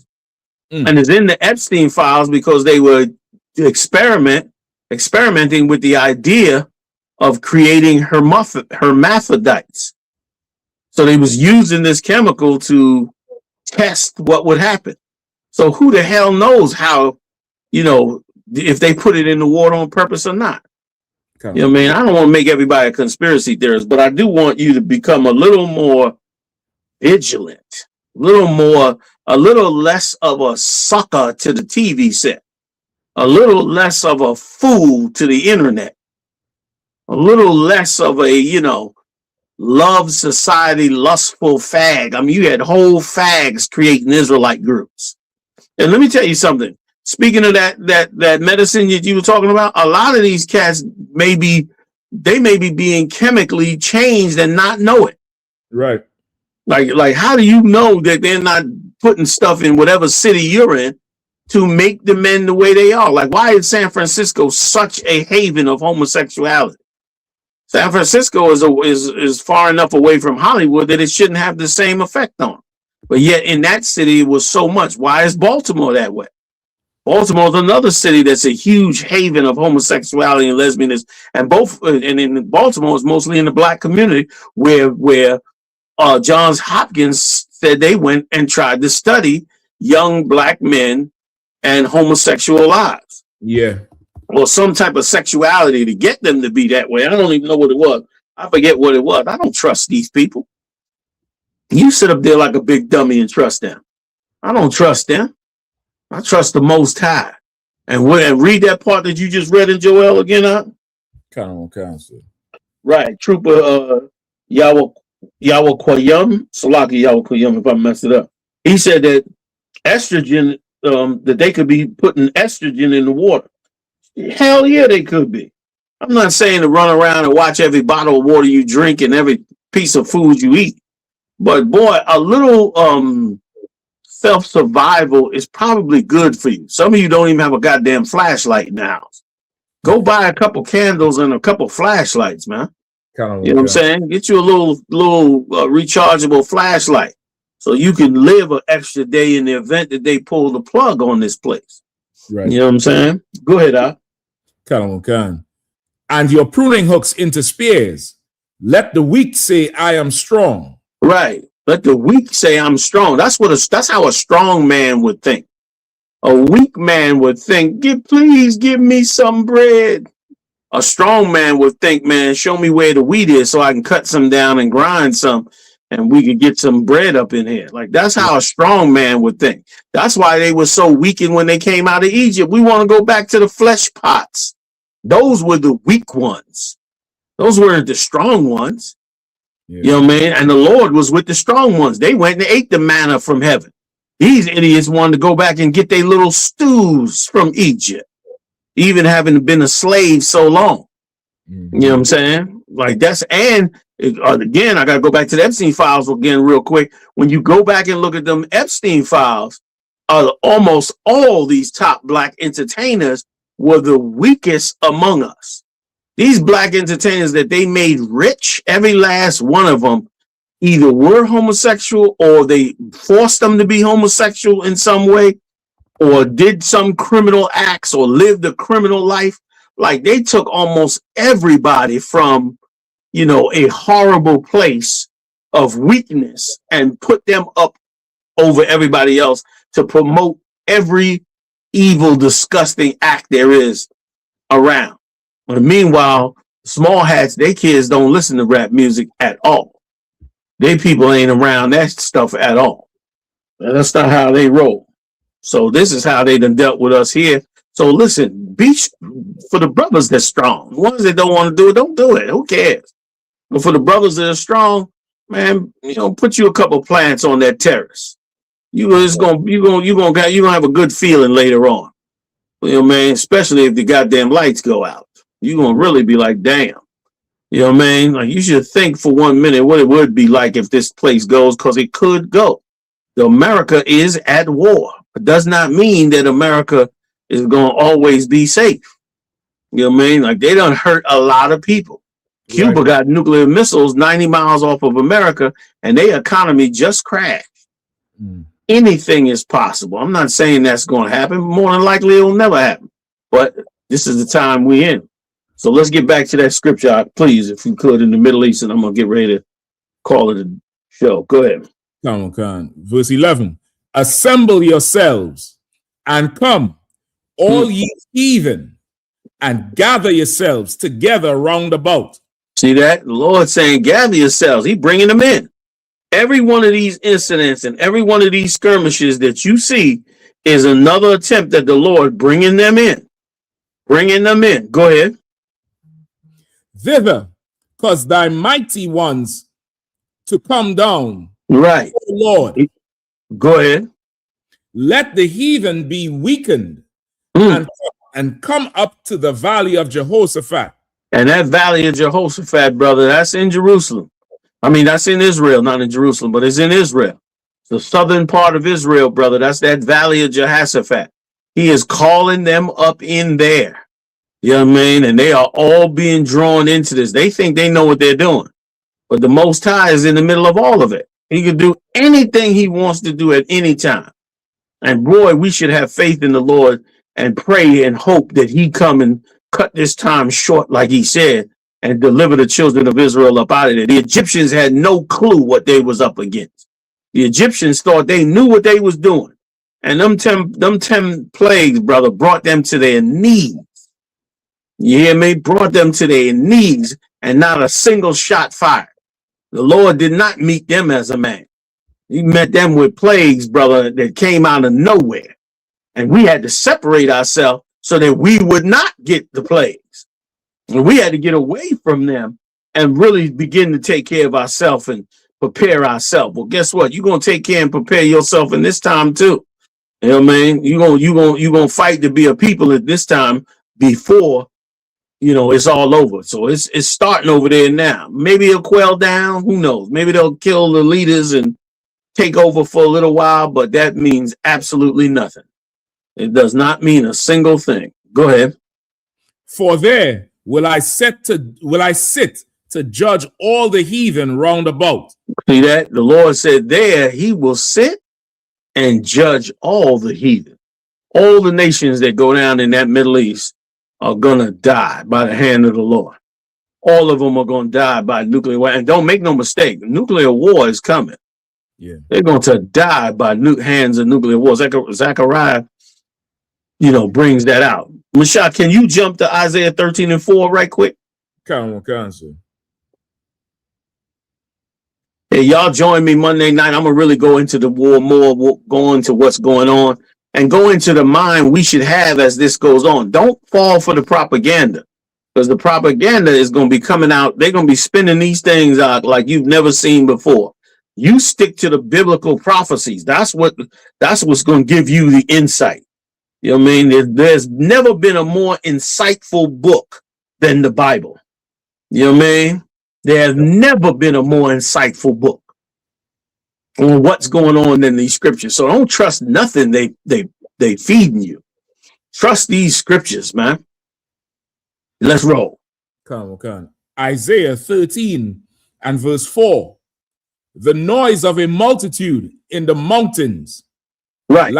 And it's in the Epstein files because they were experimenting with the idea of creating hermaphrodites. So they was using this chemical to test what would happen. So who the hell knows how, if they put it in the water on purpose or not. You know what I mean? I don't want to make everybody a conspiracy theorist, but I do want you to become a little more vigilant, a little less of a sucker to the TV set, a little less of a fool to the internet, a little less of a, love society, lustful fag. I mean, you had whole fags creating Israelite groups. And let me tell you something. Speaking of that medicine that you were talking about, a lot of these cats may be being chemically changed and not know it. Right. Like how do you know that they're not putting stuff in whatever city you're in to make the men the way they are? Like, why is San Francisco such a haven of homosexuality? San Francisco is far enough away from Hollywood that it shouldn't have the same effect on. But yet in that city it was so much. Why is Baltimore that way? Baltimore is another city that's a huge haven of homosexuality and lesbianism, and in Baltimore is mostly in the black community, where Johns Hopkins said they went and tried to study young black men and homosexual lives. Yeah. Or some type of sexuality to get them to be that way. I don't even know what it was. I forget what it was. I don't trust these people. You sit up there like a big dummy and trust them. I don't trust them. I trust the Most High. And read that part that you just read in Joel again, huh? Counsel. Right. Trooper Yahweh Kwayum, Salaki Yahweh Kwayum, if I messed it up. He said that estrogen, that they could be putting estrogen in the water. Hell yeah, they could be. I'm not saying to run around and watch every bottle of water you drink and every piece of food you eat. But boy, a little self-survival is probably good for you. Some of you don't even have a goddamn flashlight in the house. Go buy a couple candles and a couple flashlights, man. You know what I'm saying? Get you a little rechargeable flashlight so you can live an extra day in the event that they pull the plug on this place. Right. You know what I'm saying? Go ahead, Al. And your pruning hooks into spears. Let the weak say, I am strong. Right. Let the weak say, I'm strong. That's how a strong man would think. A weak man would think, please give me some bread. A strong man would think, man, show me where the wheat is so I can cut some down and grind some and we could get some bread up in here. Like, that's how a strong man would think. That's why they were so weakened when they came out of Egypt. We want to go back to the flesh pots. Those were the weak ones. Those weren't the strong ones. Yeah. You know what I mean? And the Lord was with the strong ones. They went and ate the manna from heaven. These idiots wanted to go back and get their little stews from Egypt, even having been a slave so long. Mm-hmm. You know what I'm saying? Like again, I got to go back to the Epstein files again real quick. When you go back and look at them Epstein files, almost all these top black entertainers were the weakest among us. These black entertainers that they made rich, every last one of them either were homosexual or they forced them to be homosexual in some way or did some criminal acts or lived a criminal life. like they took almost everybody from, a horrible place of weakness and put them up over everybody else to promote every evil, disgusting act there is around. But meanwhile, small hats, they kids don't listen to rap music at all. They people ain't around that stuff at all. That's not how they roll. So this is how they done dealt with us here. So listen, be for the brothers that's strong. The ones that don't want to do it, don't do it. Who cares? But for the brothers that are strong, man, put you a couple plants on that terrace. You're gonna have a good feeling later on. Man, especially if the goddamn lights go out. You're gonna really be like, damn. Like you should think for 1 minute what it would be like if this place goes, because it could go. America is at war. It does not mean that America is going to always be safe. Like they done hurt a lot of people. Cuba got nuclear missiles 90 miles off of America, and their economy just crashed. Anything is possible. I'm not saying that's going to happen. More than likely, it will never happen. But this is the time we're in. So let's get back to that scripture, please, if you could, in the Middle East, and I'm going to get ready to call it a show. Go ahead. Come on. Verse 11. Assemble yourselves and come, all ye heathen, and gather yourselves together round about. See that? The Lord saying, gather yourselves. He bringing them in. Every one of these incidents and every one of these skirmishes that you see is another attempt at the Lord bringing them in. Bringing them in. Go ahead. Thither, cause thy mighty ones to come down. Right. O Lord. Go ahead. Let the heathen be weakened and come up to the valley of Jehoshaphat. And that valley of Jehoshaphat, brother, that's in Jerusalem. I mean, that's in Israel, not in Jerusalem, but it's in Israel. The southern part of Israel, brother, that's that valley of Jehoshaphat. He is calling them up in there. You know what I mean? And they are all being drawn into this. They think they know what they're doing. But the Most High is in the middle of all of it. He can do anything he wants to do at any time. And boy, we should have faith in the Lord and pray and hope that he come and cut this time short, like he said, and deliver the children of Israel up out of there. The Egyptians had no clue what they was up against. The Egyptians thought they knew what they was doing. And them 10 plagues, brother, brought them to their knees. You hear me? Brought them to their knees, and not a single shot fired. The Lord did not meet them as a man. He met them with plagues, brother, that came out of nowhere. And we had to separate ourselves so that we would not get the plagues. And we had to get away from them and really begin to take care of ourselves and prepare ourselves. Well, guess what? You're going to take care and prepare yourself in this time too. You know what I mean? You're going to fight to be a people at this time before, it's all over. So it's starting over there now. Maybe it'll quell down. Who knows? Maybe they'll kill the leaders and take over for a little while, but that means absolutely nothing. It does not mean a single thing. Go ahead. For there will I sit to judge all the heathen round about. See that? The Lord said there he will sit and judge all the heathen. All the nations that go down in that Middle East are going to die by the hand of the Lord. All of them are going to die by nuclear war. And don't make no mistake, nuclear war is coming. Yeah, they're going to die by hands of nuclear war. Zechariah, brings that out. Mashah, can you jump to Isaiah 13:4 right quick? Come on, sir. Hey, y'all join me Monday night. I'm going to really go into the war more, go into what's going on, and go into the mind we should have as this goes on. Don't fall for the propaganda, because the propaganda is going to be coming out. They're going to be spinning these things out like you've never seen before. You stick to the biblical prophecies. That's what's going to give you the insight. You know what I mean? There's never been a more insightful book than the Bible. You know what I mean? There has never been a more insightful book on what's going on in these scriptures. So don't trust nothing they feeding you. Trust these scriptures, man. Let's roll. Come on. Isaiah 13 and verse 4. The noise of a multitude in the mountains. Right.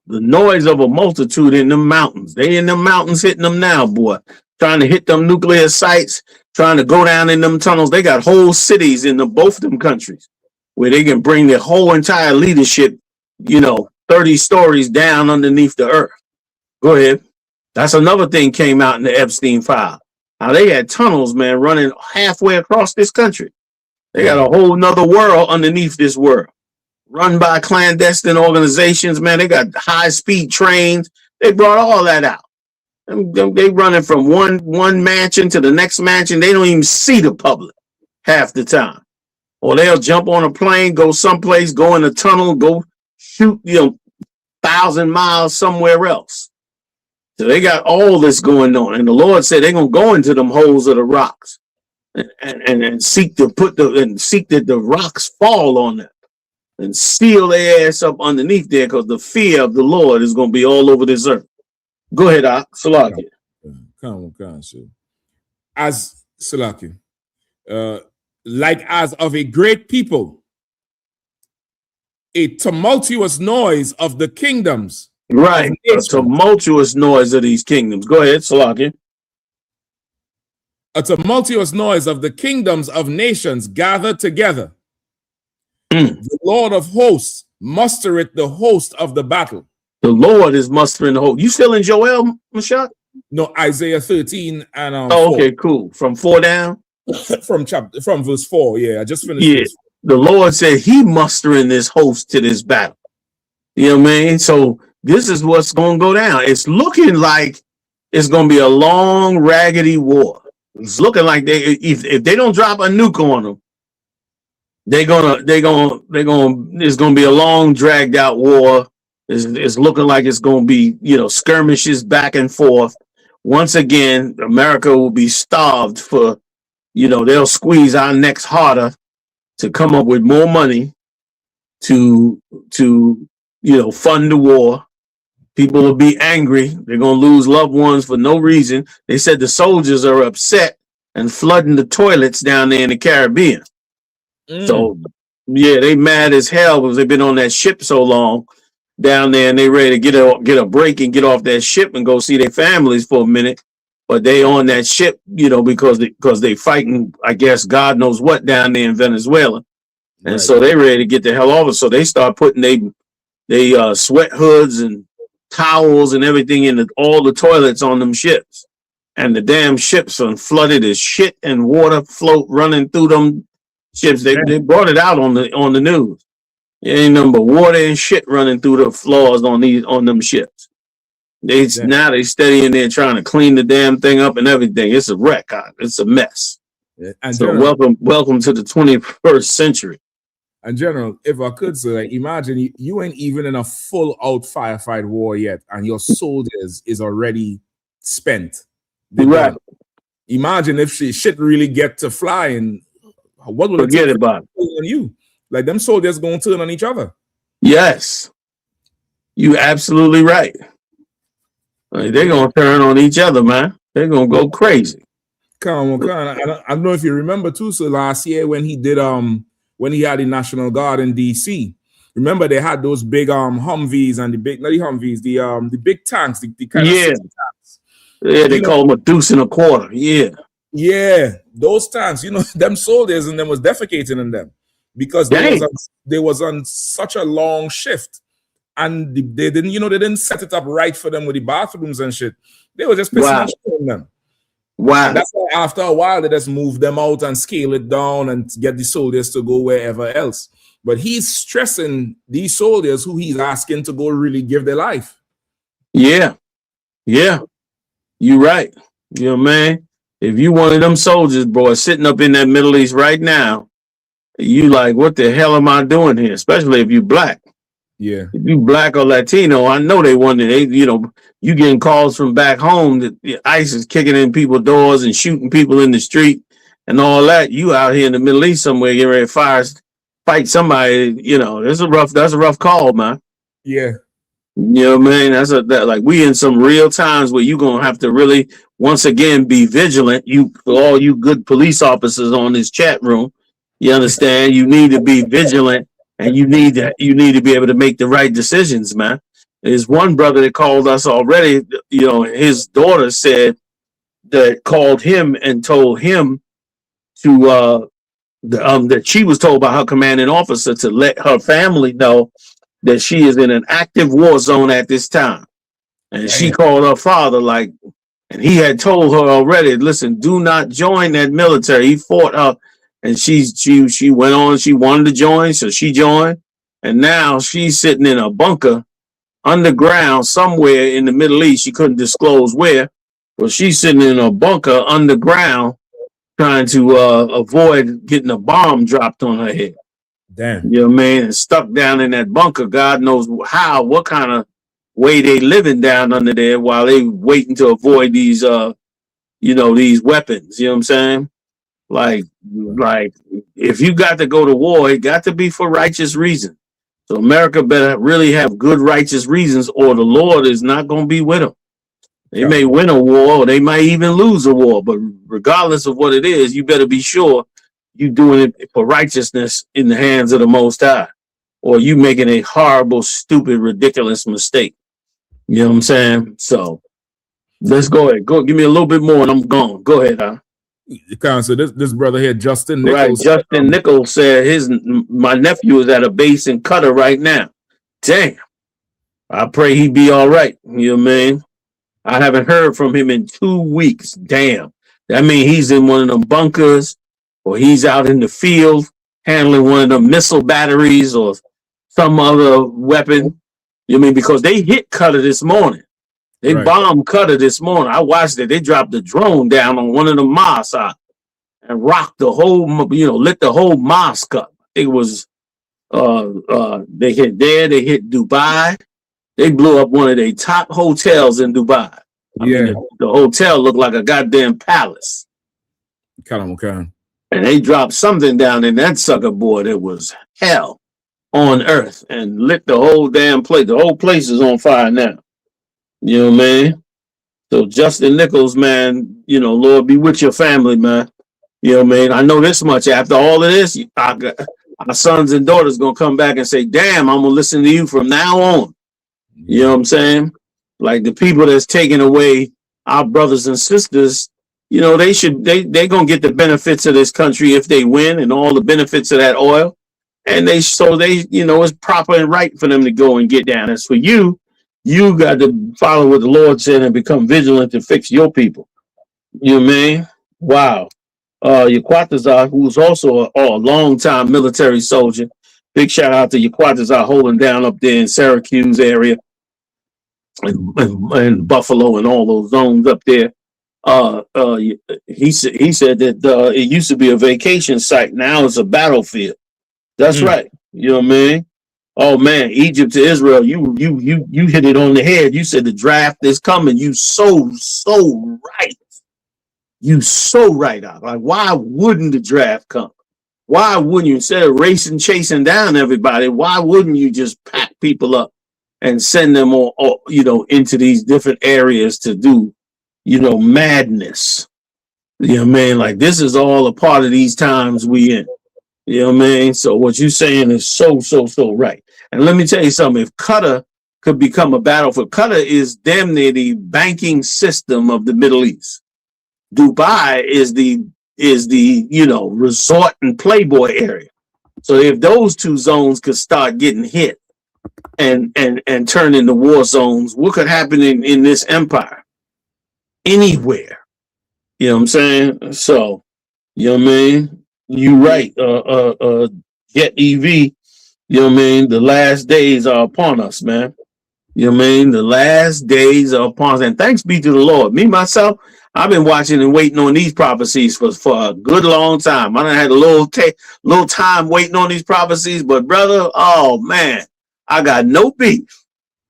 the noise of a multitude in them mountains. They in them mountains hitting them now, boy. Trying to hit them nuclear sites, trying to go down in them tunnels. They got whole cities in both of them countries where they can bring their whole entire leadership, 30 stories down underneath the earth. Go ahead. That's another thing came out in the Epstein file. How they had tunnels, man, running halfway across this country. They got a whole nother world underneath this world, run by clandestine organizations, man. They got high-speed trains. They brought all that out. They running from one mansion to the next mansion. They don't even see the public half the time. Or they'll jump on a plane, go someplace, go in a tunnel, go shoot, 1,000 miles somewhere else. So they got all this going on. And the Lord said they're going to go into them holes of the rocks and seek to seek that the rocks fall on them and seal their ass up underneath there, because the fear of the Lord is going to be all over this earth. Go ahead, Salaki. Come on, sir. As Salaki, like as of a great people, a tumultuous noise of the kingdoms. Right, a tumultuous noise of these kingdoms. Go ahead, Salaki. A tumultuous noise of the kingdoms of nations gathered together. The Lord of hosts mustereth the host of the battle. The Lord is mustering the host. You still in Joel, Mashak? No, Isaiah 13 and 4. Okay, cool. From 4 down? from verse 4. Yeah, I just finished. Yeah, the Lord said he mustering this host to this battle. You know what I mean? So this is what's going to go down. It's looking like it's going to be a long, raggedy war. It's looking like if they don't drop a nuke on them, it's going to be a long, dragged out war. It's looking like it's going to be, skirmishes back and forth. Once again, America will be starved for, they'll squeeze our necks harder to come up with more money to fund the war. People will be angry. They're going to lose loved ones for no reason. They said the soldiers are upset and flooding the toilets down there in the Caribbean. So, yeah, they mad as hell because they've been on that ship so long down there, and they ready to get a break and get off that ship and go see their families for a minute. But they on that ship, because they fighting, I guess, God knows what down there in Venezuela. And right. So they ready to get the hell off it. So they start putting they sweat hoods and towels and everything in all the toilets on them ships. And the damn ships are flooded as shit, and water float running through them ships. They brought it out on the news. There ain't nothing but water and shit running through the floors on them ships. Now they steady in there trying to clean the damn thing up and everything. It's a wreck. It's a mess. Yeah. And so welcome to the 21st century. And General, if I could say, imagine you ain't even in a full out firefight war yet, and your soldiers is already spent. Right. Imagine if shit really get to flying. What would forget about it? On you? Like them soldiers going to turn on each other. Yes, you absolutely right. Like, they're gonna turn on each other, man. They're gonna go crazy. Come on. I don't know if you remember too. So last year when he did when he had the National Guard in DC, remember they had those big Humvees and the big tanks, the kind of tanks. Yeah, they call them a deuce and a quarter. Yeah, those tanks. Them soldiers and them was defecating in them because they was on such a long shift, and they didn't set it up right for them with the bathrooms and shit. They were just pissing on them. Wow. And that's why after a while they just move them out and scale it down and get the soldiers to go wherever else. But he's stressing these soldiers who he's asking to go really give their life. Yeah. You're right. Man. If you one of them soldiers, bro, sitting up in that Middle East right now, you like, what the hell am I doing here? Especially if you black. Yeah. If you black or Latino, I know they wonder, you getting calls from back home that ICE is kicking in people's doors and shooting people in the street and all that. You out here in the Middle East somewhere getting ready to fight somebody, that's a rough call, man. Yeah. Man, like we in some real times where you're gonna have to really once again be vigilant. All you good police officers on this chat room, you understand, you need to be vigilant, and you need to be able to make the right decisions, man. There's one brother that called us already. You know, his daughter said that called him and told him to that she was told by her commanding officer to let her family know that she is in an active war zone at this time. And she called her father, like, and he had told her already, listen, do not join that military. He fought her, and she went on. She wanted to join, so she joined, and now she's sitting in a bunker underground somewhere in the Middle East. She couldn't disclose where, but she's sitting in a bunker underground trying to avoid getting a bomb dropped on her head. Damn. You know what I mean? And stuck down in that bunker. God knows how, what kind of way they living down under there while they waiting to avoid these, these weapons. You know what I'm saying? Like if you got to go to war, it got to be for righteous reasons. So America better really have good righteous reasons, or the Lord is not going to be with them. They may win a war, or they might even lose a war, but regardless of what it is, you better be sure you doing it for righteousness in the hands of the Most High, or you making a horrible, stupid, ridiculous mistake. You know what I'm saying? So let's go ahead. Go give me a little bit more, and I'm gone. Go ahead, huh? So this brother here, Justin Nichols. Right, Justin Nichols said my nephew is at a base in Qatar right now. Damn. I pray he be all right. You know what I mean? I haven't heard from him in 2 weeks. Damn. That means he's in one of them bunkers, or he's out in the field handling one of the missile batteries or some other weapon. You know what I mean? Because they hit Qatar this morning. They bombed Qatar this morning. I watched it. They dropped the drone down on one of the mosques and rocked the whole, lit the whole mosque up. It was, they hit there, they hit Dubai. They blew up one of their top hotels in Dubai. I mean, the hotel looked like a goddamn palace. Okay. And they dropped something down in that sucker board. It was hell on earth and lit the whole damn place. The whole place is on fire now. You know what I mean? So Justin Nichols, man, Lord be with your family, man. You know what I mean? I know this much. After all of this, our sons and daughters going to come back and say, damn, I'm going to listen to you from now on. You know what I'm saying? Like the people that's taking away our brothers and sisters, they're going to get the benefits of this country if they win, and all the benefits of that oil. And it's proper and right for them to go and get down. As for you, you got to follow what the Lord said and become vigilant to fix your people. You know what I mean? Wow. Yaquatazar, who's also a long-time military soldier. Big shout out to Yaquatazar holding down up there in Syracuse area and Buffalo and all those zones up there. He said that it used to be a vacation site. Now it's a battlefield. That's right. You know what I mean? Oh man, Egypt to Israel, you hit it on the head. You said the draft is coming. You so right. You so right. Like, why wouldn't the draft come? Why wouldn't you, instead of chasing down everybody, why wouldn't you just pack people up and send them all into these different areas to do, madness? You know what I mean? Like, this is all a part of these times we in. You know what I mean? So what you're saying is so right. And let me tell you something. If Qatar could become a battlefield, Qatar is damn near the banking system of the Middle East. Dubai is the resort and playboy area. So if those two zones could start getting hit and turn into war zones, what could happen in this empire? Anywhere. You know what I'm saying? So, you know what I mean? You right. Jet EV, you know what I mean? The last days are upon us, man. You know what I mean? The last days are upon us. And thanks be to the Lord. Me, myself, I've been watching and waiting on these prophecies for a good long time. I done had a little time waiting on these prophecies, but brother, oh man, I got no beef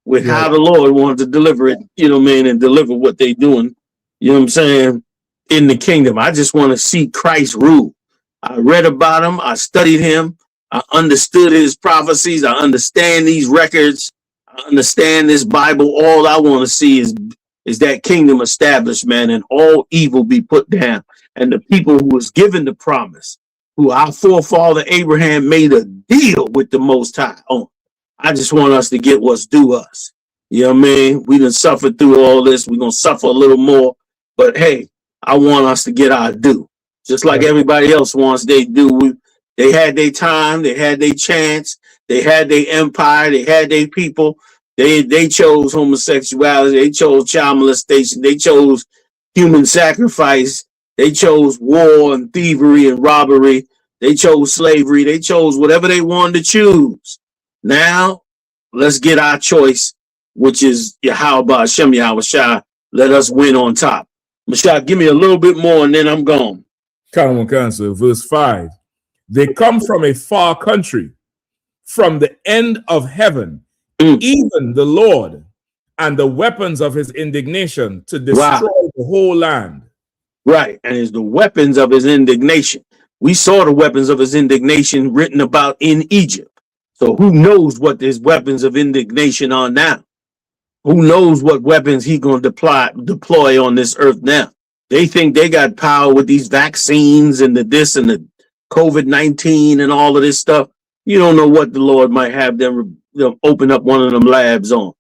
with how the Lord wanted to deliver it, you know what I mean, and deliver what they doing, you know what I'm saying, in the kingdom. I just want to see Christ rule. I read about him. I studied him. I understood his prophecies. I understand these records. I understand this Bible. All I want to see is that kingdom established, man, and all evil be put down. And the people who was given the promise, who our forefather Abraham made a deal with the Most High on. I just want us to get what's due us. You know what I mean? We done suffered through all this. We're going to suffer a little more. But hey, I want us to get our due. Just like everybody else wants they do. They had their time. They had their chance. They had their empire. They had their people. They chose homosexuality. They chose child molestation. They chose human sacrifice. They chose war and thievery and robbery. They chose slavery. They chose whatever they wanted to choose. Now, let's get our choice, which is Yahweh Hashem Yahushua. Let us win on top. Mashah, give me a little bit more and then I'm gone. Common Counsel, verse 5. They come from a far country, from the end of heaven, even the Lord, and the weapons of his indignation to destroy the whole land. Right, and it's the weapons of his indignation. We saw the weapons of his indignation written about in Egypt. So who knows what his weapons of indignation are now? Who knows what weapons he going to deploy on this earth now? They think they got power with these vaccines and the this and the COVID-19 and all of this stuff. You don't know what the Lord might have them open up one of them labs on.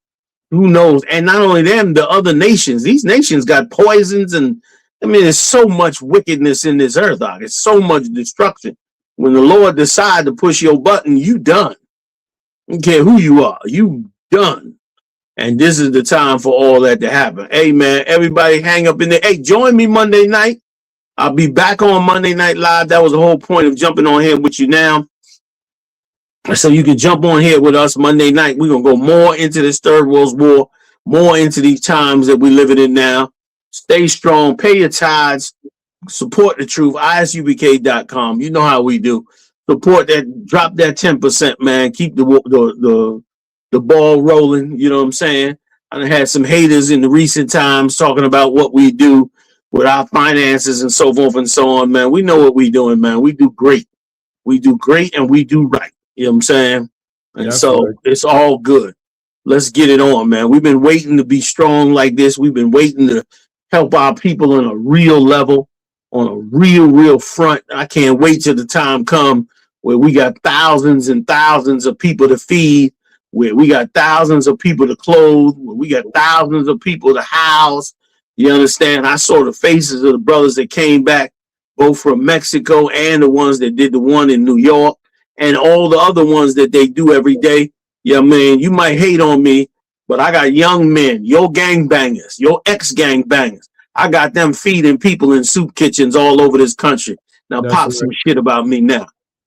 Who knows? And not only them, the other nations. These nations got poisons and I mean, there's so much wickedness in this earth, dog. It's so much destruction. When the Lord decides to push your button, you done. I don't care who you are, you done. And this is the time for all that to happen. Hey, man, everybody hang up in there. Hey, join me Monday night. I'll be back on Monday Night Live. That was the whole point of jumping on here with you now. So you can jump on here with us Monday night. We're going to go more into this Third World War, more into these times that we're living in now. Stay strong, pay your tithes, support the truth, isubk.com. You know how we do. Support that, drop that 10%, man. Keep the ball rolling, you know what I'm saying? I had some haters in the recent times talking about what we do with our finances and so forth and so on, man. We know what we're doing, man. We do great. We do great and we do right. You know what I'm saying? And that's so right. It's all good. Let's get it on, man. We've been waiting to be strong like this. We've been waiting to help our people on a real level, on a real front. I can't wait till the time come where we got thousands and thousands of people to feed, where we got thousands of people to clothe, where we got thousands of people to house. You understand? I saw the faces of the brothers that came back, both from Mexico and the ones that did the one in New York and all the other ones that they do every day. Yeah, man, you might hate on me, but I got young men, your gangbangers, your ex-gangbangers. I got them feeding people in soup kitchens all over this country. Now pop some shit about me now.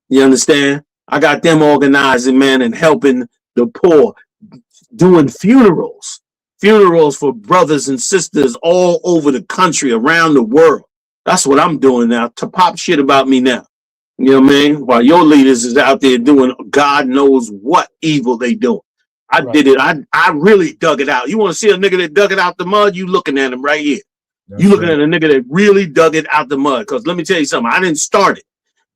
You understand? I got them organizing, man, and helping the poor, doing funerals for brothers and sisters all over the country, around the world. That's what I'm doing now, to pop shit about me now. You know what I mean? While your leaders is out there doing God knows what evil they doing. I did it. I really dug it out. You want to see a nigga that dug it out the mud? You looking at him right here. That's you looking at a nigga that really dug it out the mud. Because let me tell you something. I didn't start it,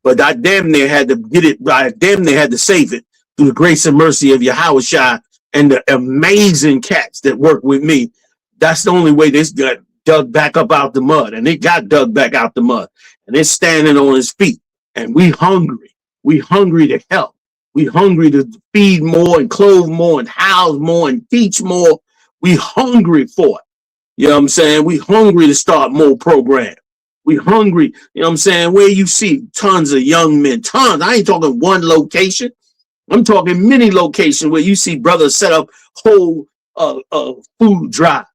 but I damn near had to get it. I damn near had to save it through the grace and mercy of Yahushua and the amazing cats that work with me. That's the only way this got dug back up out the mud. And it got dug back out the mud. And it's standing on his feet. And we hungry. We hungry to help. We hungry to feed more and clothe more and house more and teach more. We hungry for it. You know what I'm saying? We hungry to start more programs. We hungry, you know what I'm saying? Where you see tons of young men, tons. I ain't talking one location. I'm talking many locations where you see brothers set up whole food drives.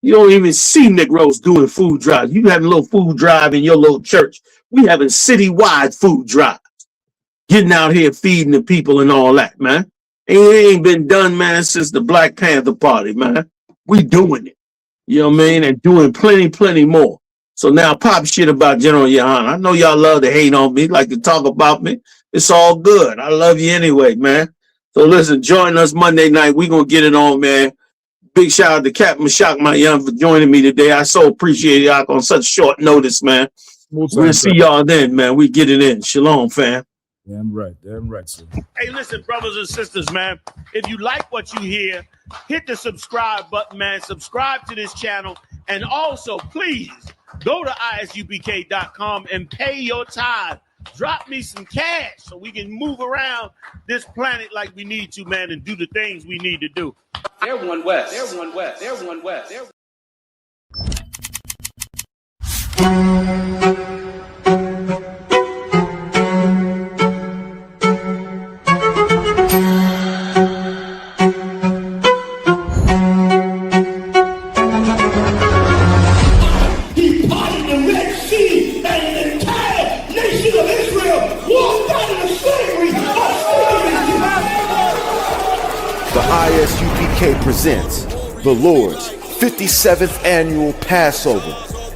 You don't even see Negroes doing food drives. You having a little food drive in your little church. We having citywide food drives. Getting out here feeding the people and all that, man. It ain't been done, man, since the Black Panther Party, man. We doing it. You know what I mean? And doing plenty more. So now pop shit about General Yahanna. I know y'all love to hate on me, like to talk about me. It's all good. I love you anyway, man. So listen, join us Monday night. We gonna get it on, man. Big shout out to Captain Mashak, my young, for joining me today. I so appreciate y'all on such short notice, man. We'll see y'all then, man. We get it in. Shalom, fam. Damn right, sir. Hey, listen, brothers and sisters, man. If you like what you hear, hit the subscribe button, man. Subscribe to this channel. And also, please, go to isubk.com and pay your tithe. drop me some cash so we can move around this planet like we need to, man, and do the things we need to do. They're one west. They're one west. They're one west. They're He parted the Red Sea, and the entire nation of Israel walked out of the slavery The ISUPK presents the Lord's 57th Annual Passover,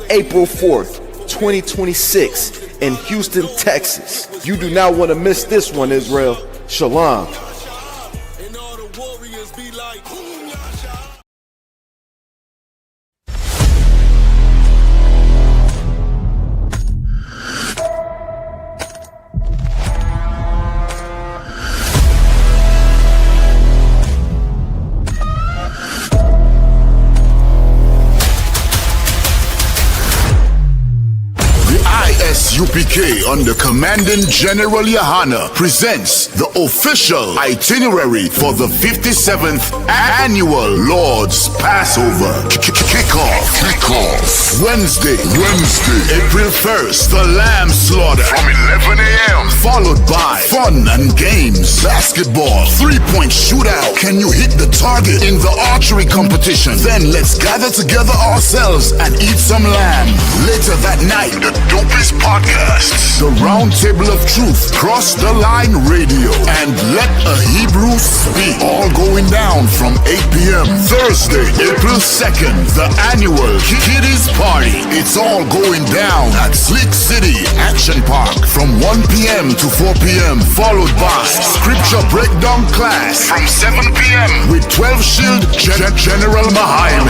April 4th, 2026 in Houston, Texas. You do not want to miss this one, Israel. Shalom. ISUPK under Commanding General Yahanna presents the official itinerary for the 57th Annual Lord's Passover. Kickoff. Wednesday, April 1st, the lamb slaughter from 11 a.m. Followed by fun and games, basketball, three-point shootout. Can you hit the target in the archery competition? Then let's gather together ourselves and eat some lamb. Later that night, the Dopest Podcast, the Round Table of Truth, Cross the Line Radio, and Let a Hebrew Speak. All going down from 8 p.m. Thursday, April 2nd, the annual Kiddies Party. It's all going down at Slick City Action Park from 1 p.m. to 4 p.m. Followed by Scripture Breakdown Class from 7 p.m. with 12 Shield General Mahayim.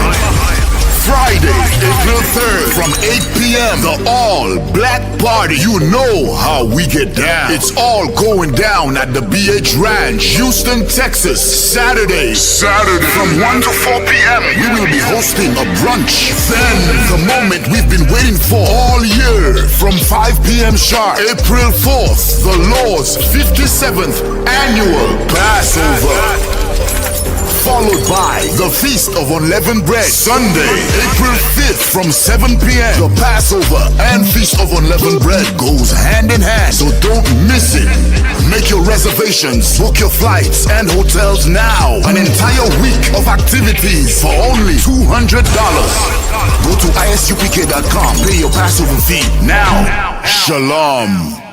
Friday, April 3rd from 8 p.m. The all-black party. You know how we get down. It's all going down at the BH Ranch, Houston, Texas. Saturday from 1 to 4 p.m. we will be hosting a brunch. Then the moment we've been waiting for all year from 5 p.m. sharp, April 4th, the Lord's 57th Annual Passover. Followed by the Feast of Unleavened Bread. Sunday, April 5th from 7 p.m. The Passover and Feast of Unleavened Bread goes hand in hand, so don't miss it. Make your reservations, book your flights and hotels now. An entire week of activities for only $200. Go to isupk.com, pay your Passover fee now. Shalom.